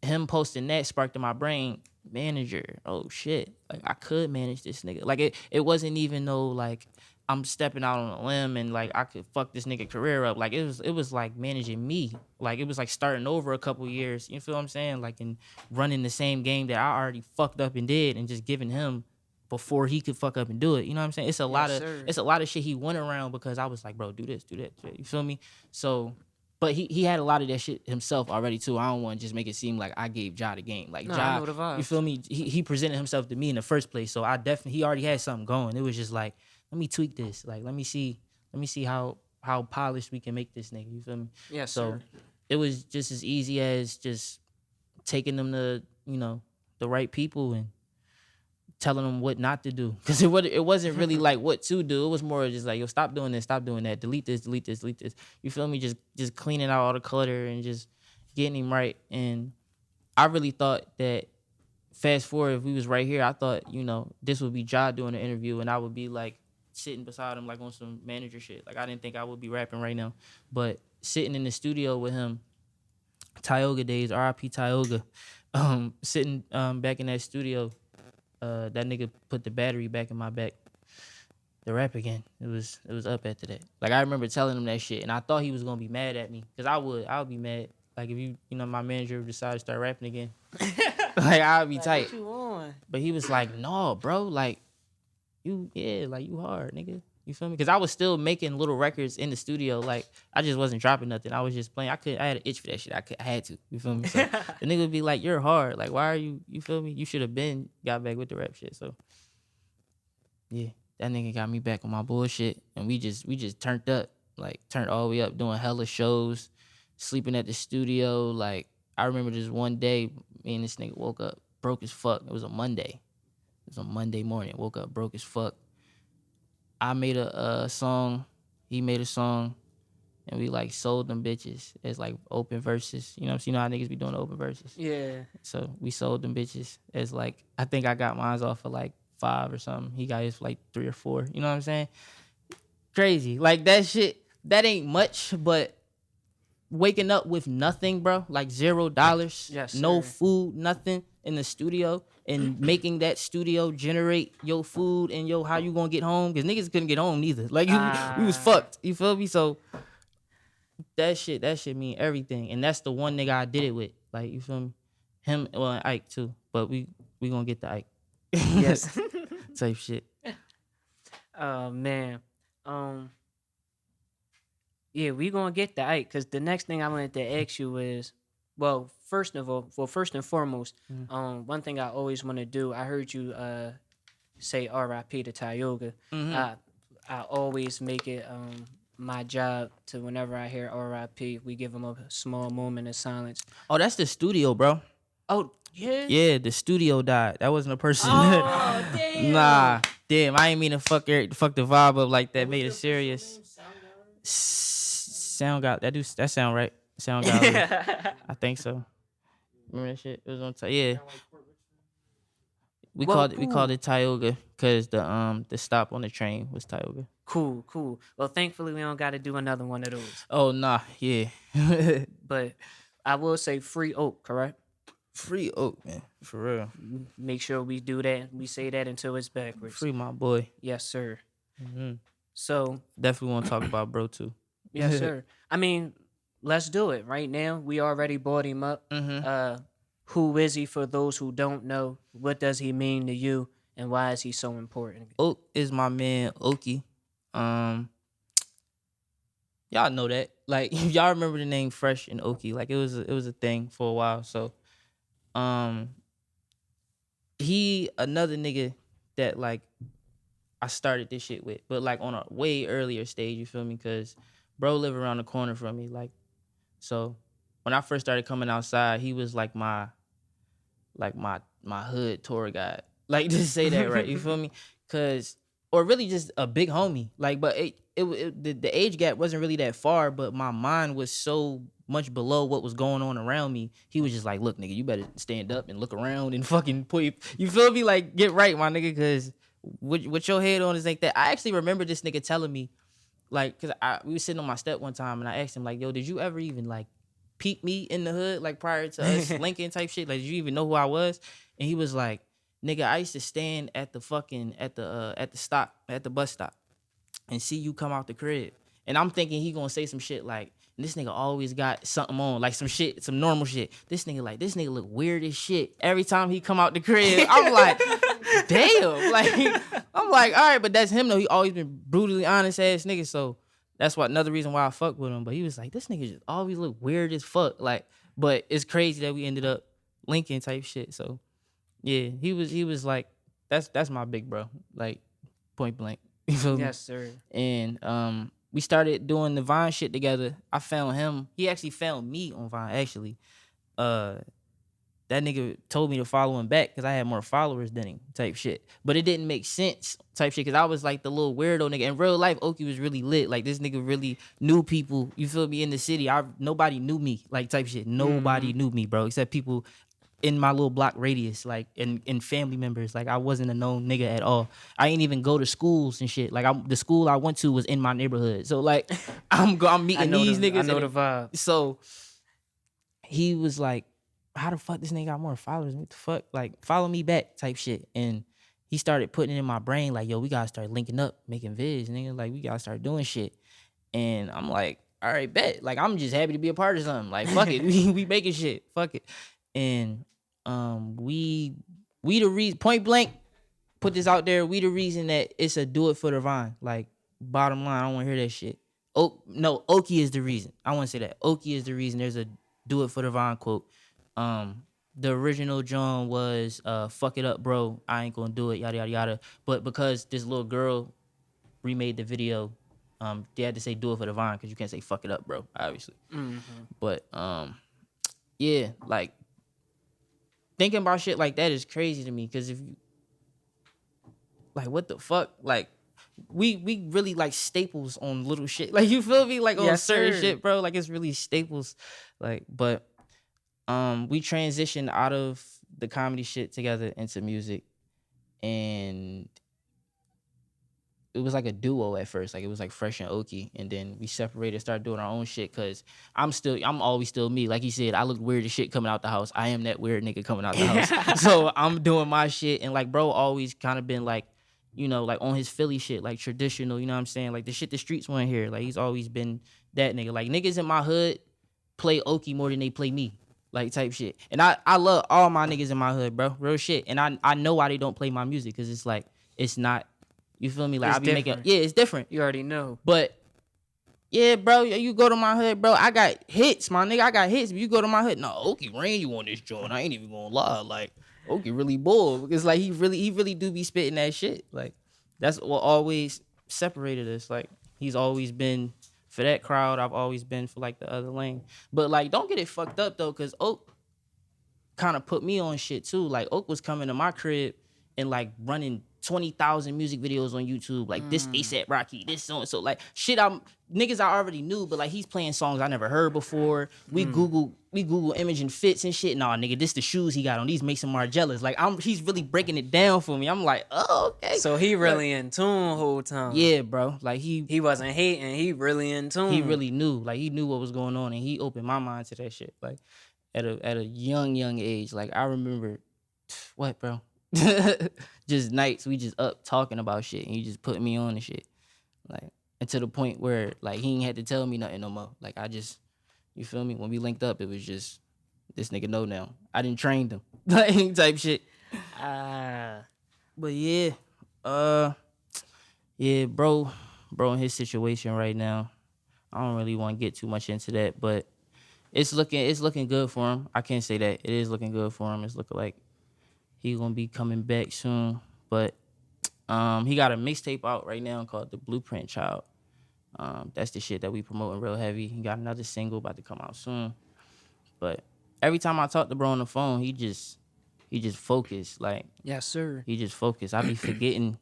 him posting that sparked in my brain, manager, oh shit, like I could manage this nigga. Like, it wasn't even no like I'm stepping out on a limb and like I could fuck this nigga career up. Like it was like managing me. Like it was like starting over a couple years. You feel what I'm saying? Like and running the same game that I already fucked up and did and just giving him before he could fuck up and do it. You know what I'm saying? It's a lot of shit he went around because I was like, bro, do this, do that. You feel me? So but he had a lot of that shit himself already too. I don't want to just make it seem like I gave Jah the game. Like I Jah, know the vibes. you feel me? He presented himself to me in the first place. So he already had something going. It was just like, let me tweak this. Like let me see how polished we can make this nigga. You feel me? Yes, So sir. it was just as easy as just taking them to, the right people and telling them what not to do. Because it wasn't really like what to do. It was more just like, yo, stop doing this, stop doing that. Delete this, delete this, delete this. You feel me? Just cleaning out all the clutter and just getting him right. And I really thought that fast forward, if we was right here, I thought, this would be Jah doing the interview and I would be like sitting beside him like on some manager shit. Like I didn't think I would be rapping right now. But sitting in the studio with him, Tioga days, R.I.P. Tioga, sitting back in that studio, that nigga put the battery back in my back to rap again. It was up after that. Like I remember telling him that shit and I thought he was gonna be mad at me. Cause I would be mad. Like if my manager decided to start rapping again. Like I would be tight. What you on? But he was like, no, bro, like you hard, nigga. You feel me? Because I was still making little records in the studio. Like I just wasn't dropping nothing. I was just playing. I had an itch for that shit. I had to. You feel me? So the nigga would be like, you're hard. Like why are you? You feel me? You should have been got back with the rap shit. So yeah, that nigga got me back on my bullshit, and we just turned up, like turned all the way up, doing hella shows, sleeping at the studio. Like I remember this one day, me and this nigga woke up broke as fuck. It was a Monday. It was a Monday morning. Woke up broke as fuck. I made a song. He made a song. And we like sold them bitches as like open verses. You know what I'm saying? You know how niggas be doing the open verses? Yeah. So we sold them bitches as like, I think I got mine off for like 5 or something. He got his for like 3 or 4. You know what I'm saying? Crazy. Like that shit, that ain't much, but waking up with nothing, bro, like $0, Yes, no sir. food, nothing in the studio, and making that studio generate your food and how you gonna get home? Because niggas couldn't get home neither. Like we was fucked. You feel me? So that shit mean everything, and that's the one nigga I did it with. Like you feel me? Him, well, and Ike too, but we gonna get the Ike. Yes. Type shit. Oh man. Yeah, we gonna get the Ike because the next thing I wanted to ask you is, first and foremost, one thing I always want to do. I heard you say R.I.P. to Tioga. I always make it my job to whenever I hear R.I.P. we give him a small moment of silence. Oh, that's the studio, bro. Oh yeah. Yeah, the studio died. That wasn't a person. Oh damn. Nah, damn. I ain't mean to fuck the vibe up like that. Made it serious. Sound God. That sound right. Sound God. I think so. Remember that shit? It was on yeah. We called it Tioga because the stop on the train was Tioga. Cool. Well, thankfully we don't got to do another one of those. Oh nah, yeah. But I will say free Oak, correct? Free Oak, man, for real. Make sure we do that. We say that until it's backwards. Free my boy. Yes, sir. Mm-hmm. So definitely want to talk about bro too. Yes, sir. I mean, let's do it right now. We already brought him up. Mm-hmm. Who is he for those who don't know? What does he mean to you, and why is he so important? Oak is my man, Okey. Y'all know that. Like y'all remember the name Fresh and Okey. Like it was a thing for a while. So, he another nigga that like I started this shit with, but like on a way earlier stage. You feel me? Cause bro live around the corner from me. Like, so when I first started coming outside, he was like my hood tour guide. Like to say that right. You feel me? Or really just a big homie. Like, but the age gap wasn't really that far, but my mind was so much below what was going on around me. He was just like, look, nigga, you better stand up and look around and fucking you feel me? Like, get right, my nigga, because what your head on is like that. I actually remember this nigga telling me, like, because we was sitting on my step one time, and I asked him, like, yo, did you ever even, like, peep me in the hood, like, prior to us linking type shit? Like, did you even know who I was? And he was like, nigga, I used to stand at the bus stop. and see you come out the crib. And I'm thinking he gonna say some shit like, this nigga always got something on, like some shit, some normal shit. This nigga look weird as shit. Every time he come out the crib, I'm like, damn. Like, I'm like, all right, but that's him though. He always been brutally honest ass nigga. So that's another reason why I fuck with him. But he was like, this nigga just always look weird as fuck. Like, but it's crazy that we ended up linking type shit. So yeah, he was like, that's my big bro. Like, point blank. You feel me? Yes, sir. And we started doing the Vine shit together. I found him. He actually found me on Vine, actually. That nigga told me to follow him back because I had more followers than him, type shit. But it didn't make sense, type shit, because I was like the little weirdo nigga. In real life, Okey was really lit. Like, this nigga really knew people, you feel me, in the city. Nobody knew me, like, type shit. Nobody knew me, bro, except people in my little block radius, like, and family members. Like, I wasn't a known nigga at all. I ain't even go to schools and shit. Like, the school I went to was in my neighborhood. So, like, I'm meeting these niggas. I know the vibe. So he was like, how the fuck this nigga got more followers? What the fuck? Like, follow me back type shit. And he started putting it in my brain like, yo, we gotta start linking up, making vids, nigga. Like, we gotta start doing shit. And I'm like, all right, bet. Like, I'm just happy to be a part of something. Like, fuck it. We making shit. Fuck it. And we the reason, point blank, put this out there, we the reason that it's a do it for the Vine. Like, bottom line, I don't want to hear that shit. No, Okey is the reason. I want to say that. Okey is the reason there's a do it for the Vine quote. The original John was, fuck it up, bro. I ain't gonna do it, yada, yada, yada. But because this little girl remade the video, they had to say do it for the Vine because you can't say fuck it up, bro, obviously. Mm-hmm. But, yeah, like, thinking about shit like that is crazy to me because if you, like, what the fuck? Like, we really like staples on little shit. Like, you feel me? Like, on certain shit, bro. Like, it's really staples. Like, but we transitioned out of the comedy shit together into music, and it was like a duo at first. Like, it was like Fresh and Okey, and then we separated, started doing our own shit because I'm always still me. Like he said, I look weird as shit coming out the house. I am that weird nigga coming out the house. So I'm doing my shit, and like, bro always kind of been like, you know, like on his Philly shit, like traditional, you know what I'm saying? Like the shit the streets want to hear. Like, he's always been that nigga. Like, niggas in my hood play Okey more than they play me. Like, type shit. And I love all my niggas in my hood, bro. Real shit. And I know why they don't play my music, because it's like, it's not, you feel me? Like, I be different. It's different. You already know. But yeah, bro, you go to my hood, bro. I got hits, my nigga. I got hits. But you go to my hood, no, Okey ran you on this joint. I ain't even gonna lie. Like, Okey really bored, because like he really do be spitting that shit. Like, that's what always separated us. Like, he's always been for that crowd. I've always been for like the other lane. But like, don't get it fucked up though, because Oak kind of put me on shit too. Like, Oak was coming to my crib and like running 20,000 music videos on YouTube, like this ASAP Rocky, this so and so, like shit niggas I already knew, but like he's playing songs I never heard before. We Google image and fits and shit. Nah, nigga, this the shoes he got on. These Mason Margielas. Like, he's really breaking it down for me. I'm like, oh, okay. So he really in tune the whole time. Yeah, bro. Like, he wasn't hating. He really in tune. He really knew. Like, he knew what was going on, and he opened my mind to that shit. Like, at a young age. Like, I remember, what, bro? Just nights we just up talking about shit, and he just put me on and shit. Like, and to the point where like he ain't had to tell me nothing no more. Like, I just, you feel me? When we linked up, it was just, this nigga know now. I didn't train him. Like, type shit. But yeah, yeah, bro in his situation right now. I don't really want to get too much into that, but it's looking good for him. I can't say that. It is looking good for him. It's looking like he gonna be coming back soon. But he got a mixtape out right now called The Blueprint Child. That's the shit that we promoting real heavy. He got another single about to come out soon. But every time I talk to bro on the phone, he just focused. Like, yes, sir. He just focused. I be forgetting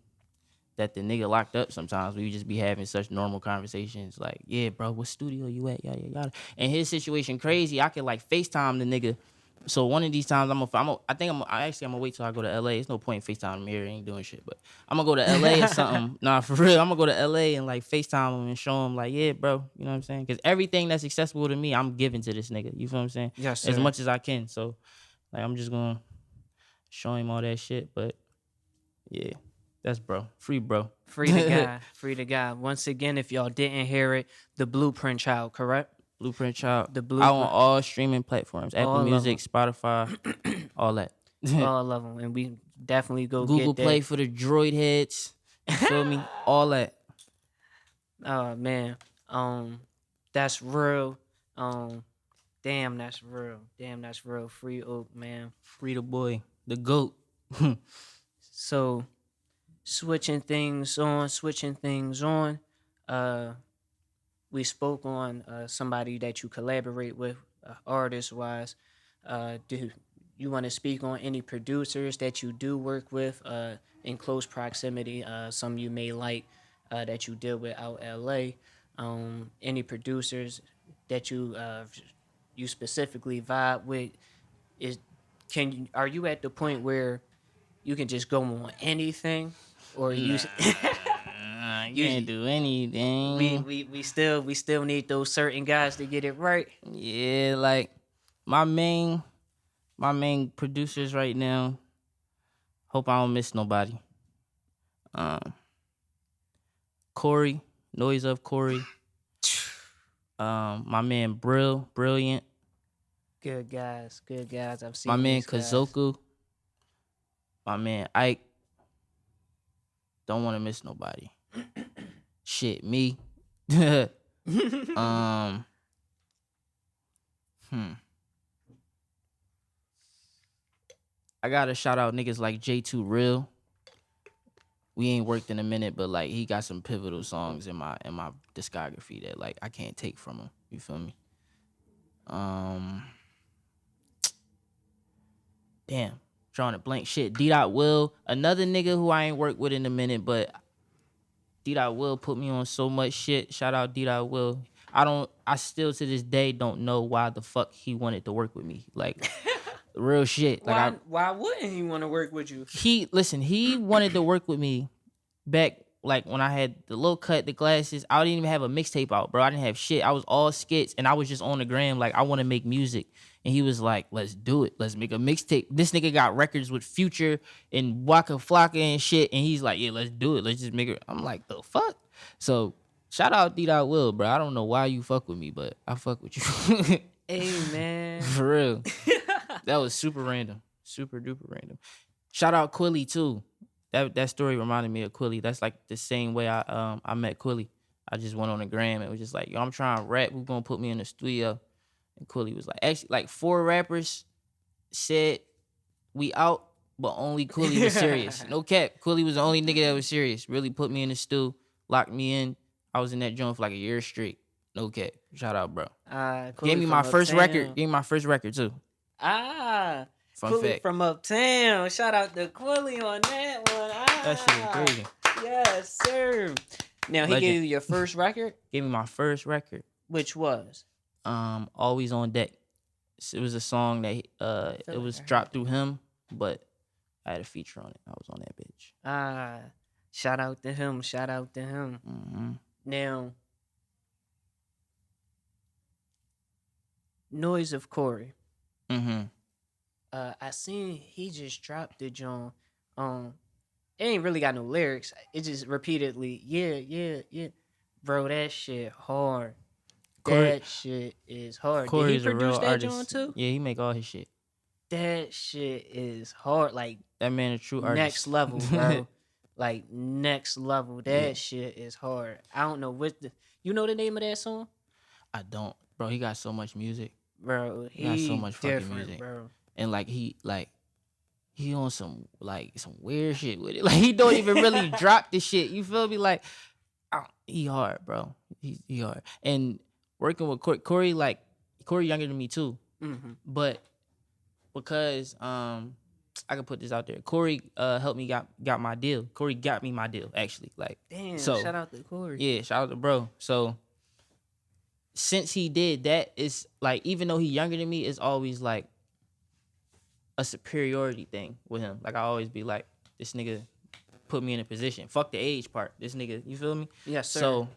that the nigga locked up sometimes. We just be having such normal conversations. Like, yeah, bro, what studio you at? Yada, yada. And his situation crazy. I could like FaceTime the nigga. So one of these times I'm gonna wait till I go to LA. There's no point in FaceTime him here. Ain't doing shit. But I'm gonna go to LA or something. Nah, for real. I'm gonna go to LA and like FaceTime him and show him like, yeah, bro. You know what I'm saying? Because everything that's accessible to me, I'm giving to this nigga. You feel what I'm saying? Yes, sir. As much as I can. So like, I'm just gonna show him all that shit. But yeah, That's bro. Free bro. Free the guy. Free the guy. Once again, if y'all didn't hear it, the Blueprint Child, correct? Blueprint Child. The Out Blueprint. on all streaming platforms. Apple All of Music, Spotify, all that. All of them. And we definitely go Google get that. Play for the droid heads. You feel me? All that. Oh man. That's real. Damn, that's real. Damn, that's real. Free Oak, man. Free the boy. The GOAT. So switching things on. We spoke on somebody that you collaborate with, artist wise. Do you want to speak on any producers that you do work with in close proximity? Some you may like that you deal with out LA. Any producers that you specifically vibe with? Are you at the point where you can just go on anything, or you You can't do anything. we still need those certain guys to get it right? Yeah, like my main producers right now. Hope I don't miss nobody. Corey, Noise of Corey. My man Brilliant. Good guys. I've seen My man these guys. Kazoku. My man Ike. Don't want to miss nobody. Shit, me. I gotta shout out niggas like J2 Real. We ain't worked in a minute, but like he got some pivotal songs in my discography that like I can't take from him. You feel me? Damn, drawing a blank. Shit, D. Will, another nigga who I ain't worked with in a minute, but D. Will put me on so much shit. Shout out D. Will. I still to this day don't know why the fuck he wanted to work with me. Like real shit. Like why wouldn't he want to work with you? He wanted to work with me back like when I had the low cut, the glasses. I didn't even have a mixtape out, bro. I didn't have shit. I was all skits and I was just on the gram like I want to make music. And he was like, let's do it. Let's make a mixtape. This nigga got records with Future and Waka Flocka and shit. And he's like, yeah, let's do it. Let's just make it. I'm like, the fuck? So shout out D. Will, bro. I don't know why you fuck with me, but I fuck with you. Hey, man. For real. That was super random. Super duper random. Shout out Quilly too. That story reminded me of Quilly. That's like the same way I met Quilly. I just went on the gram and was just like, yo, I'm trying to rap. Who's gonna put me in the studio? And Quilly was like, actually, like 4 rappers said we out, but only Quilly was serious. No cap. Quilly was the only nigga that was serious. Really put me in the stew, locked me in. I was in that joint for like a year straight. No cap. Shout out, bro. Gave me my first record. Gave me my first record too. Fun Quilly fact. from Uptown. Shout out to Quilly on that one. That shit is crazy. Yes, sir. Now, he Legend. gave you your first record? Gave me my first record. Which was? Always on Deck. It was a song that it was dropped through him, but I had a feature on it. I was on that bitch. Shout out to him. Mm-hmm. Now, Noise of Corey. Mm-hmm. I seen he just dropped the joint. It ain't really got no lyrics. It just repeatedly, yeah. Bro, that shit hard. That shit is hard. Corey's Did he produce a real that artist. joint too? Yeah, he make all his shit. That shit is hard. Like, That man a true artist. next level, bro. Like, next level. That shit is hard. I don't know you know the name of that song? I don't. Bro, he got so much music. Bro, He got so much fucking different, music. bro. And he on some weird shit with it. Like he don't even really drop the shit. You feel me? Like he hard, bro. He hard. And working with Corey younger than me too. Mm-hmm. But because I can put this out there. Corey helped me got my deal. Corey got me my deal actually. Like damn, so, shout out to Corey. Yeah, shout out to bro. So since he did that, it's like even though he younger than me, it's always like a superiority thing with him. Like I always be like, this nigga put me in a position. Fuck the age part. This nigga, you feel me? Yes, sir. So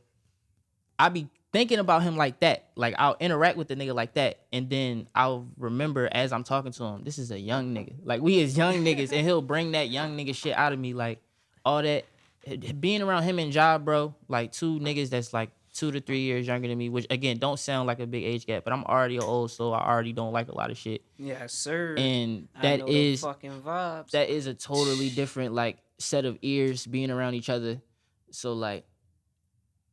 I be thinking about him like that. Like I'll interact with the nigga like that, and then I'll remember as I'm talking to him, this is a young nigga. Like we is young niggas, and he'll bring that young nigga shit out of me like all that. Being around him and Jah, bro, like two niggas that's like 2 to 3 years younger than me, which again don't sound like a big age gap, but I'm already old, so I already don't like a lot of shit. Yes, sir. And I know the fucking vibes. that is a totally different like set of ears being around each other. So like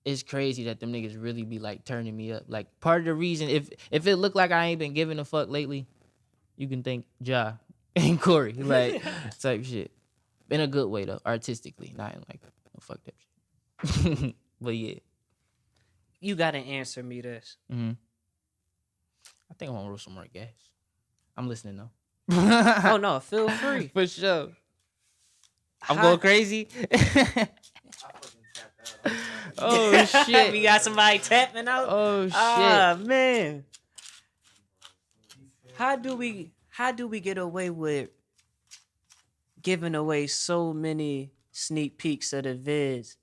it's crazy that them niggas really be like turning me up. Like part of the reason if it looked like I ain't been giving a fuck lately, you can thank Jah and Corey, like type shit. In a good way though, artistically, not in like no fucked up shit. But yeah. You gotta answer me this. I think I'm gonna roll some more gas. I'm listening though. Oh no, feel free. For sure. I'm going crazy. Oh shit. We got somebody tapping out. Oh shit. Ah man. How do we get away with giving away so many sneak peeks of the vids,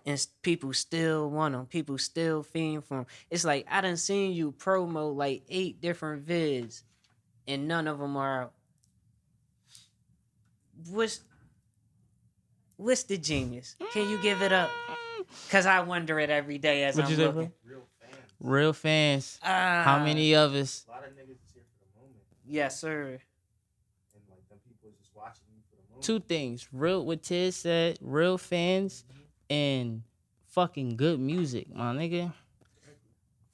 and people still want them? People still fiend for them. It's like I done seen you promo like 8 different vids, and none of them are out. What's the genius? Can you give it up? Cause I wonder it every day as I'm looking. Real fans. How many of us? A lot of niggas is here for the moment. Yes, sir. And like them people is just watching you for the moment. Two things. Real what Tiz said, real fans and fucking good music, my nigga.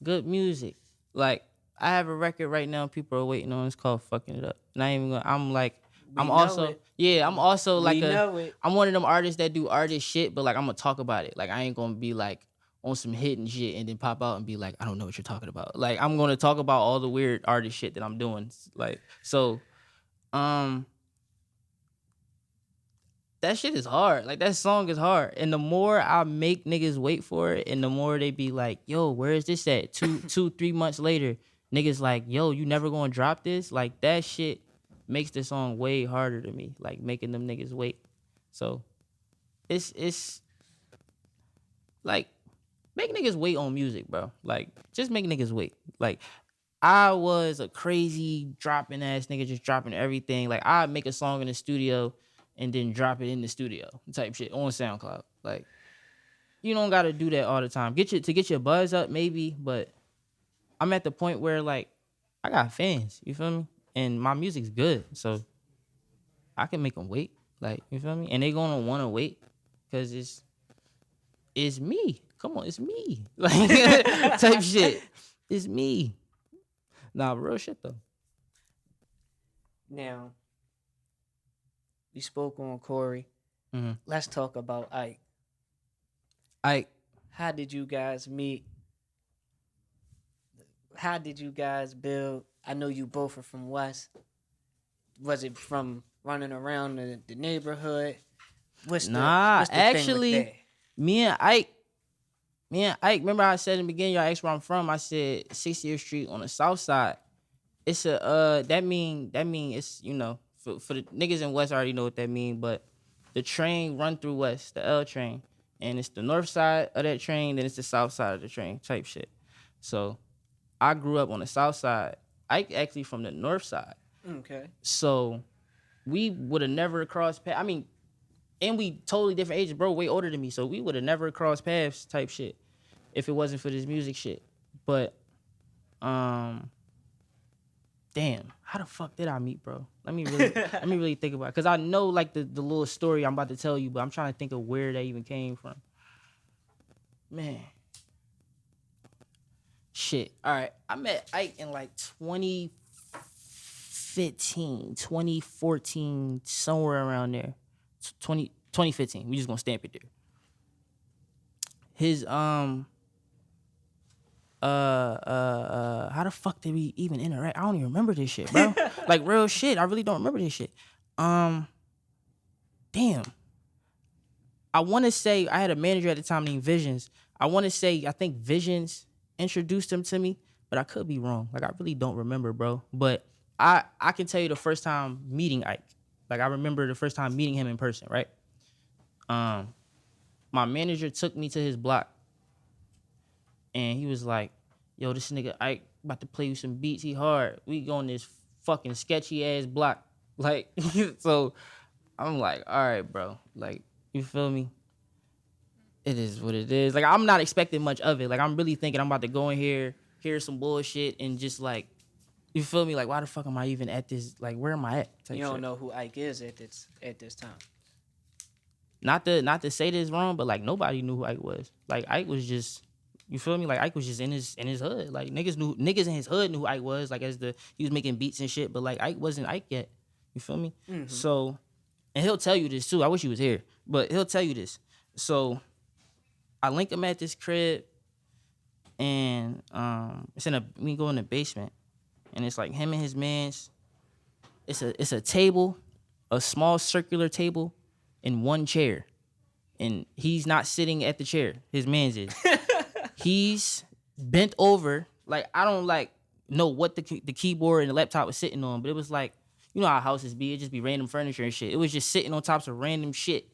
Good music. Like, I have a record right now people are waiting on. It's called Fucking It Up. And I ain't even gonna, I'm like, I'm also like I'm one of them artists that do artist shit, but like I'm gonna talk about it. Like I ain't gonna be like on some hidden shit and then pop out and be like, I don't know what you're talking about. Like I'm gonna talk about all the weird artist shit that I'm doing. Like so, that shit is hard. Like that song is hard. And the more I make niggas wait for it, and the more they be like, yo, where is this at? 3 months later, niggas like, yo, you never gonna drop this? Like that shit makes the song way harder to me. Like making them niggas wait. So it's like make niggas wait on music, bro. Like just make niggas wait. Like I was a crazy dropping ass nigga, just dropping everything. Like I'd make a song in the studio and then drop it in the studio type shit on SoundCloud. Like you don't gotta do that all the time. To get your buzz up maybe, but I'm at the point where like I got fans. You feel me? And my music's good, so I can make them wait. Like you feel me? And they gonna wanna wait because it's me. Come on, it's me. Like type shit. It's me. Nah, real shit though. Now, we spoke on Corey. Mm-hmm. Let's talk about Ike. Ike, how did you guys meet? How did you guys build? I know you both are from West. Was it from running around the neighborhood? What's the actually, thing with that? me and Ike, remember I said in the beginning, y'all asked where I'm from. I said 60th Street on the south side. It's a that mean it's, you know, for the niggas in West, I already know what that mean, but the train run through West, the L train, and it's the north side of that train, then it's the south side of the train type shit. So I grew up on the south side. Ike actually from the north side. Okay. So we would have never crossed paths. I mean, and we totally different ages, bro, way older than me. So we would have never crossed paths type shit if it wasn't for this music shit. But, damn, how the fuck did I meet, bro? Let me really think about it. Because I know, like, the little story I'm about to tell you, but I'm trying to think of where that even came from. Man. Shit. All right. I met Ike in, like, 2015, 2014, somewhere around there. 2015. We just gonna stamp it there. His how the fuck did we even interact? I don't even remember this shit, bro. Like real shit. I really don't remember this shit. Damn. I wanna say I had a manager at the time named Visions. I think Visions introduced him to me, but I could be wrong. Like I really don't remember, bro. But I can tell you the first time meeting Ike. Like I remember the first time meeting him in person, right? My manager took me to his block and he was like, yo, this nigga Ike about to play you some beats. He hard. We go on this fucking sketchy ass block. Like, so I'm like, all right, bro. Like, you feel me? It is what it is. Like, I'm not expecting much of it. Like, I'm really thinking I'm about to go in here, hear some bullshit, and just like, you feel me? Like, why the fuck am I even at this? Like, where am I at? Type You don't shit. know who Ike is at this time. Not to say this wrong, but like nobody knew who Ike was. Like Ike was just, you feel me? Like Ike was just in his hood. Like niggas in his hood knew who Ike was. Like he was making beats and shit, but like Ike wasn't Ike yet. You feel me? Mm-hmm. So, and he'll tell you this too. I wish he was here, but he'll tell you this. So, I link him at this crib, and we go in the basement, and it's like him and his mans. It's a table, a small circular table, and one chair, and he's not sitting at the chair. His man's is. He's bent over. Like I don't like know what the keyboard and the laptop was sitting on, but it was like, you know how houses be. It just be random furniture and shit. It was just sitting on tops of random shit,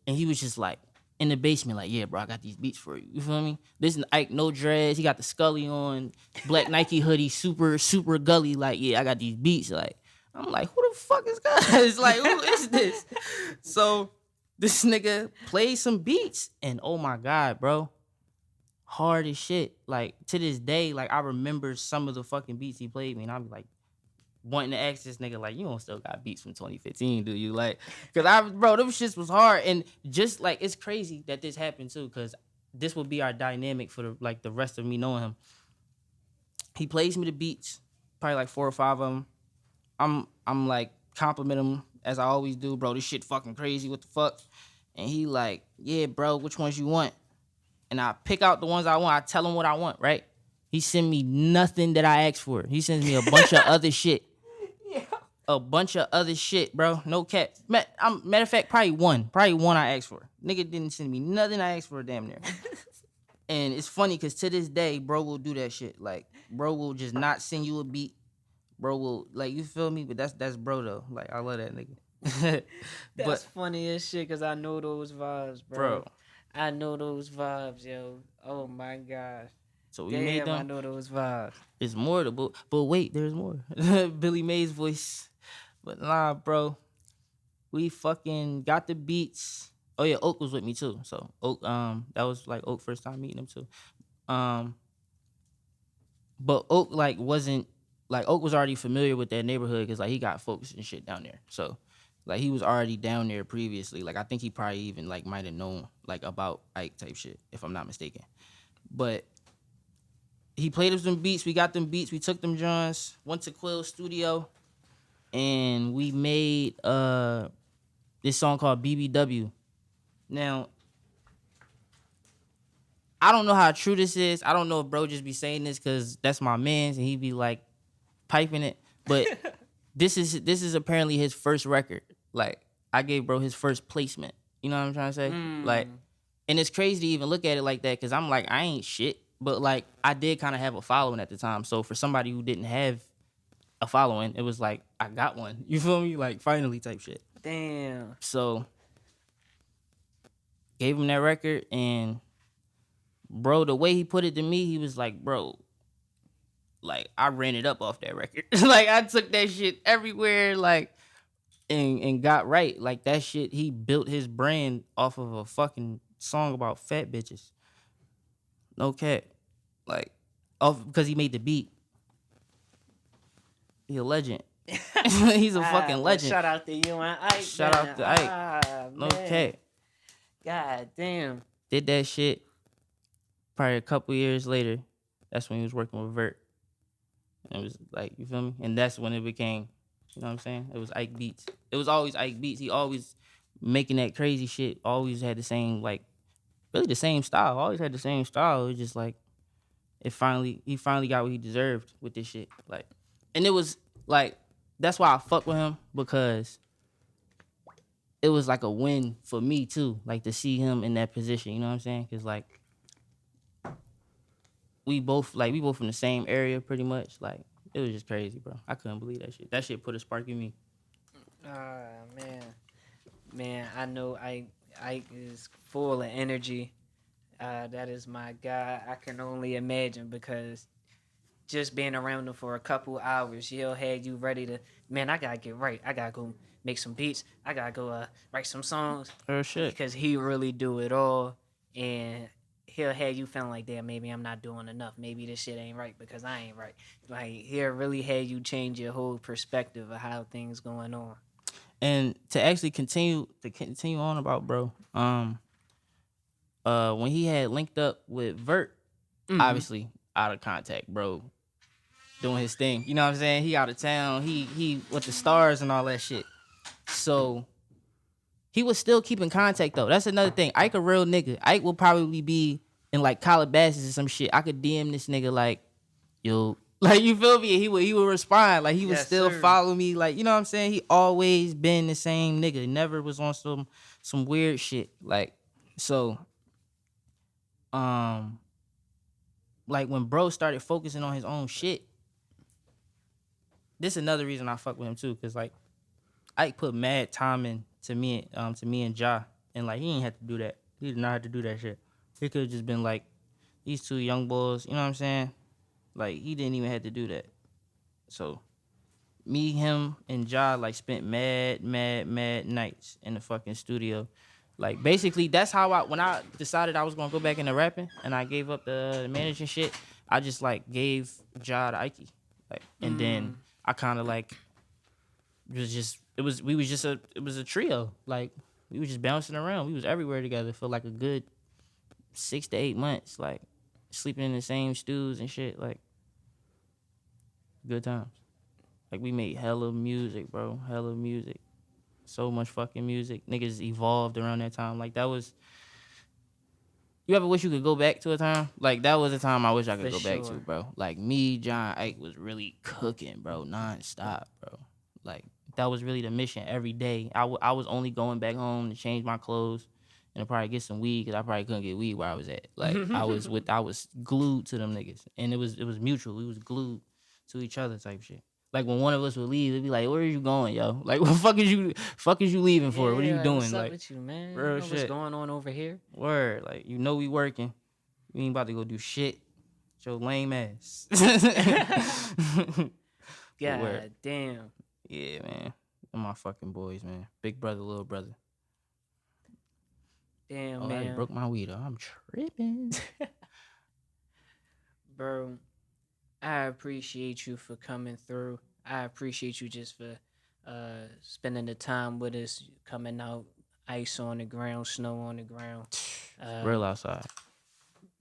and he was just like in the basement, like, yeah, bro, I got these beats for you. You feel me? This is Ike, no dreads. He got the Scully on, black Nike hoodie, super gully. Like, yeah, I got these beats. Like, I'm like, who the fuck is guys? Like, who is this? So this nigga played some beats, and oh my god, bro, hard as shit. Like to this day, like I remember some of the fucking beats he played me, and I'm like wanting to ask this nigga, like, you don't still got beats from 2015, do you? Like, cause bro, them shits was hard, and just like it's crazy that this happened too, cause this will be our dynamic for the rest of me knowing him. He plays me the beats, probably like 4 or 5 of them. I'm like compliment him as I always do, bro. This shit fucking crazy. What the fuck? And he like, yeah, bro. Which ones you want? And I pick out the ones I want. I tell him what I want. Right? He send me nothing that I asked for. He sends me a bunch of other shit. Yeah. A bunch of other shit, bro. No cap. Matter of fact, probably one I asked for. Nigga didn't send me nothing I asked for. Damn near. And it's funny because to this day, bro will do that shit. Like, bro will just not send you a beat. Bro will, like, you feel me? But that's bro, though. Like, I love that nigga. That's funny as shit, because I know those vibes, bro. I know those vibes, yo. Oh, my gosh. So we made them. I know those vibes. It's more, but wait, there's more. Billy Mays' voice. But nah, bro. We fucking got the beats. Oh, yeah, Oak was with me, too. So, Oak, that was, like, Oak first time meeting him, too. But Oak, like, wasn't, like, Oak was already familiar with that neighborhood because, like, he got folks and shit down there. So, like, he was already down there previously. Like, I think he probably even, like, might have known, like, about Ike type shit, if I'm not mistaken. But he played us some beats. We got them beats. We took them Johns, went to Quill's studio, and we made this song called BBW. Now, I don't know how true this is. I don't know if bro just be saying this because that's my man's and he be, like, piping it, but this is apparently his first record. Like, I gave bro his first placement. You know what I'm trying to say? Like, and it's crazy to even look at it like that because I'm like, I ain't shit, but like I did kind of have a following at the time. So for somebody who didn't have a following, it was like I got one. You feel me? Like finally type shit. Damn. So gave him that record, and bro, the way he put it to me, he was like, bro, like, I ran it up off that record. Like, I took that shit everywhere, like, and got right. Like, that shit, he built his brand off of a fucking song about fat bitches. No cap. Like, because he made the beat. He a legend. He's a fucking legend. Shout out to you and Ike. Shout out to Ike. No cap. God damn. Did that shit. Probably a couple years later, that's when he was working with Vert. And it was like, you feel me? And that's when it became, you know what I'm saying? It was Ike Beats. It was always Ike Beats. He always making that crazy shit. Always had the same, like, really the same style. Always had the same style. It was just like, he finally got what he deserved with this shit. Like, and it was like, that's why I fuck with him, because it was like a win for me too. Like, to see him in that position, you know what I'm saying? Because like, we both from the same area pretty much. Like, it was just crazy, bro. I couldn't believe that shit. That shit put a spark in me. Man, I know Ike is full of energy. That is my guy. I can only imagine, because just being around him for a couple hours, he'll have you ready to, man, I gotta get right. I gotta go make some beats. I gotta go write some songs. Oh shit. Because he really do it all. And he'll have you feeling like, damn, maybe I'm not doing enough. Maybe this shit ain't right because I ain't right. Like, he'll really have you change your whole perspective of how things going on. And to actually continue on about bro, when he had linked up with Vert, obviously out of contact, bro, doing his thing. You know what I'm saying? He out of town. He with the stars and all that shit. So he was still keeping contact though. That's another thing. Ike a real nigga. Ike will probably be in like Calabasas or some shit. I could DM this nigga like, yo, like you feel me? He would respond. Like he would still follow me. Like, you know what I'm saying? He always been the same nigga. Never was on some weird shit. Like, so like when bro started focusing on his own shit, this is another reason I fuck with him too, cause like Ike put mad time into me and Jah, and like he ain't had to do that. He did not have to do that shit. He could have just been like these two young boys, you know what I'm saying? Like he didn't even have to do that. So me, him, and Jah like spent mad nights in the fucking studio. Like basically that's how when I decided I was gonna go back into rapping and I gave up the managing shit, I just like gave Jah to Ike. Like and then I kinda like it was a trio. Like we was just bouncing around. We was everywhere together for like a good 6 to 8 months, like sleeping in the same stews and shit, like good times. Like we made hella music, bro. Hella music. So much fucking music. Niggas evolved around that time. Like that was, you ever wish you could go back to a time? Like that was a time I wish I could go back to, bro. Like me, John, Ike was really cooking, bro, non-stop, bro. Like that was really the mission every day. I was only going back home to change my clothes and to probably get some weed, because I probably couldn't get weed where I was at. Like I was glued to them niggas, and it was mutual. We was glued to each other type shit. Like when one of us would leave, it'd be like, "Where are you going, yo? Like what the fuck is you leaving for? Yeah, what are you doing? What's up like with you, man? Real you know shit. What's going on over here? Word, like you know we working. We ain't about to go do shit. Your lame ass. God damn. Yeah, man. They're my fucking boys, man. Big brother, little brother. Damn, I man. just broke my weed. I'm tripping. Bro, I appreciate you for coming through. I appreciate you just for spending the time with us, coming out, ice on the ground, snow on the ground. Real outside.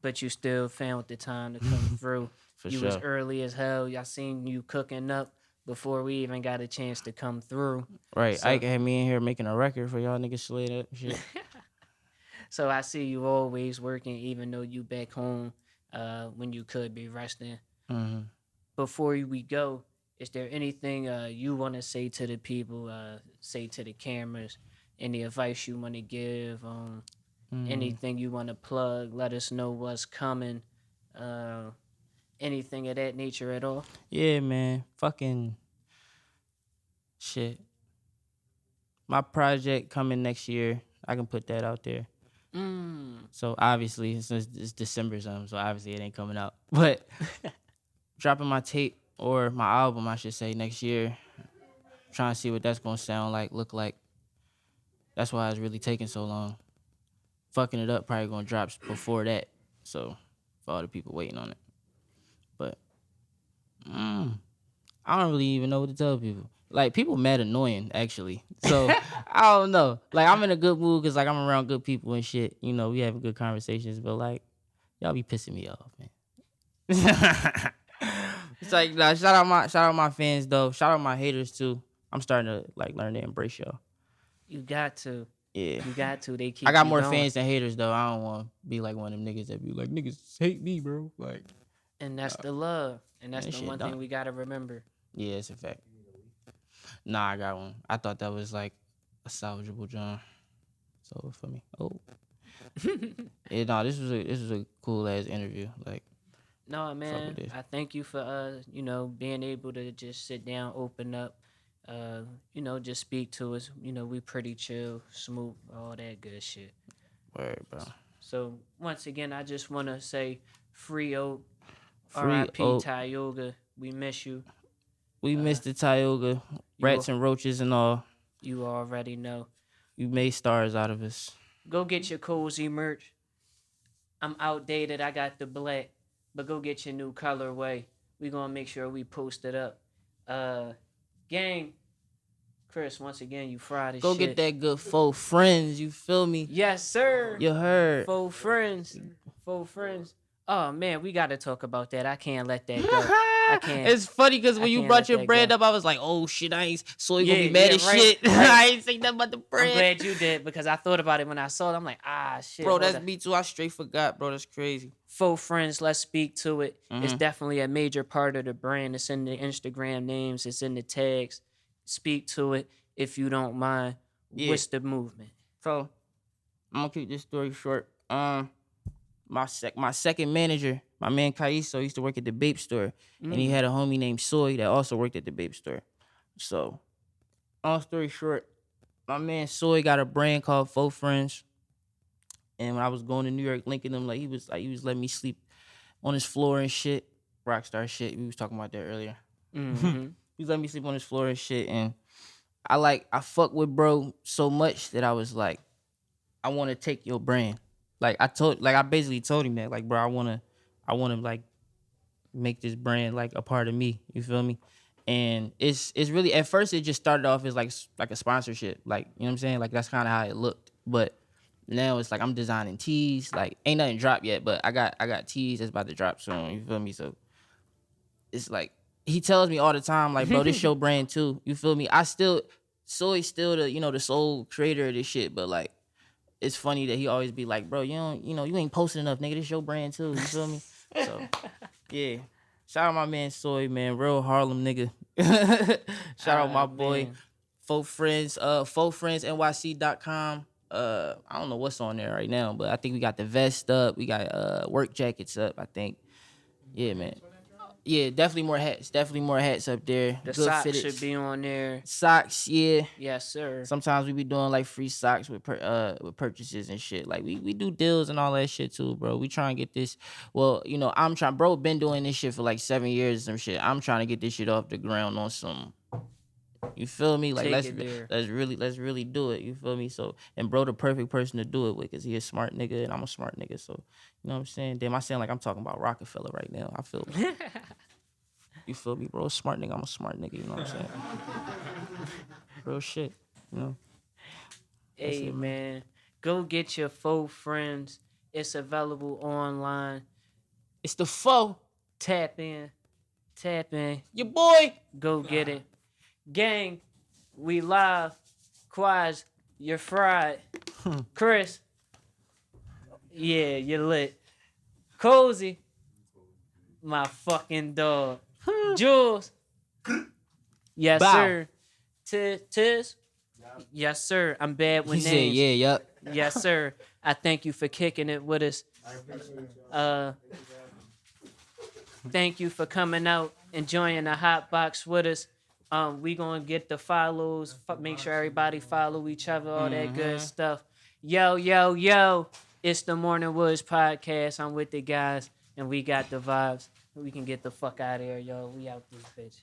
But you still found the time to come through. For you sure. was early as hell. Y'all seen you cooking up before we even got a chance to come through. Right. So, Ike had me in here making a record for y'all niggas slid up shit. So I see you always working, even though you back home when you could be resting. Mm-hmm. Before we go, is there anything you want to say to the people, say to the cameras, any advice you want to give, anything you want to plug, let us know what's coming, anything of that nature at all? Yeah, man. Fucking shit. My project coming next year. I can put that out there. So obviously, it's December something, so obviously it ain't coming out. But dropping my tape or my album, I should say, next year. Trying to see what that's gonna sound like, look like. That's why it's really taking so long. Fucking it up probably gonna drop before that. So for all the people waiting on it. But I don't really even know what to tell people. Like, people mad annoying, actually. So, I don't know. Like, I'm in a good mood because, like, I'm around good people and shit. You know, we having good conversations. But, like, y'all be pissing me off, man. It's like, nah, shout out my fans, though. Shout out my haters, too. I'm starting to, like, learn to embrace y'all. You got to. Yeah. You got to. They keep I got you more going. fans than haters, though. I don't want to be like one of them niggas that be like, niggas hate me, bro. Like, And that's the love. And that's that the shit one done. thing we got to remember. yeah, it's a fact. Nah, I got one. I thought that was like a salvageable John. So for me. Oh. Yeah, nah, this was a cool ass interview. Like, No, man, with this. I thank you for being able to just sit down, open up, just speak to us. We pretty chill, smooth, all that good shit. Word, bro. So once again, I just want to say free Oak, Free R.I.P. Oak. Tioga. We miss you. We missed the Tioga. Rats and roaches and all. You already know. You made stars out of us. Go get your cozy merch. I'm outdated. I got the black. But go get your new colorway. We gonna make sure we post it up. Gang. Chris, once again, you fried as Go shit. get that good faux friends. You feel me? Yes, sir. You heard. Faux friends. Faux friends. Oh, man, we got to talk about that. I can't let that go. I can't. It's funny because when I you can't brought let your that bread go. up, I was like, oh shit, I ain't so you Yeah, gonna be mad yeah, as right, shit. right. I ain't saying nothing about the bread. I'm glad you did because I thought about it when I saw it. I'm like, shit. Bro, hold that's up. me too. I straight forgot, bro. That's crazy. Faux friends, let's speak to it. It's Mhm. definitely a major part of the brand. It's in the Instagram names. It's in the tags. Speak to it if you don't mind. Yeah. What's the movement? So I'm gonna keep this story short. My second manager, my man Kaiso, used to work at the Bape store, and he had a homie named Soy that also worked at the Bape store. So, long story short, my man Soy got a brand called Faux Friends, and when I was going to New York, linking them, he was letting me sleep on his floor and shit, rockstar shit. We was talking about that earlier. Mm-hmm. He was letting me sleep on his floor and shit, and I fuck with bro so much that I was like, I want to take your brand. I basically told him that, like, bro, I want to like make this brand like a part of me. You feel me? And it's really, at first it just started off as like a sponsorship, like, you know what I'm saying? Like, that's kind of how it looked. But now it's like I'm designing tees. Like, ain't nothing dropped yet, but I got tees that's about to drop soon. You feel me? So it's like he tells me all the time, like, bro, this your brand too. You feel me? Soy's still the sole creator of this shit, but like, it's funny that he always be like, bro, you ain't posting enough, nigga. This your brand too. You feel me? So, yeah. Shout out my man Soy, man. Real Harlem nigga. Shout out my boy. Man. Faux Friends, FauxFriendsNYC.com. I don't know what's on there right now, but I think we got the vest up. We got work jackets up, I think. Yeah, man. Yeah, definitely more hats. Definitely more hats up there. The Good socks fitted should be on there. socks, yeah. Yes, sir. Sometimes we be doing like free socks with purchases and shit. Like we do deals and all that shit too, bro. We trying to get this. Well, I'm trying. Bro, been doing this shit for like 7 years or some shit. I'm trying to get this shit off the ground on some. You feel me? Like, Take it there. let's really do it. You feel me? So, and bro, the perfect person to do it with, cause he a smart nigga and I'm a smart nigga. So, you know what I'm saying? Damn, I sound like I'm talking about Rockefeller right now. I feel. You feel me, bro? Smart nigga, I'm a smart nigga. You know what I'm saying? Real shit. You know. Hey, it, man. Go get your Faux Friends. It's available online. It's the foe. Tap in. Your boy. Go get it. Gang, we live. Quaz, you're fried. Chris, yeah, you're lit. Cozy, my fucking dog. Jules, yes, Bow. sir. Tiz, yes, sir. I'm bad with He said, names. yeah, yup. Yes, sir. I thank you for kicking it with us. I appreciate y'all. Thank you for coming out, enjoying the hot box with us. We gonna get the follows. Make sure everybody follow each other, all that good stuff. Yo. It's the Morning Woods podcast. I'm with the guys, and we got the vibes. We can get the fuck out of here, yo. We out this bitch.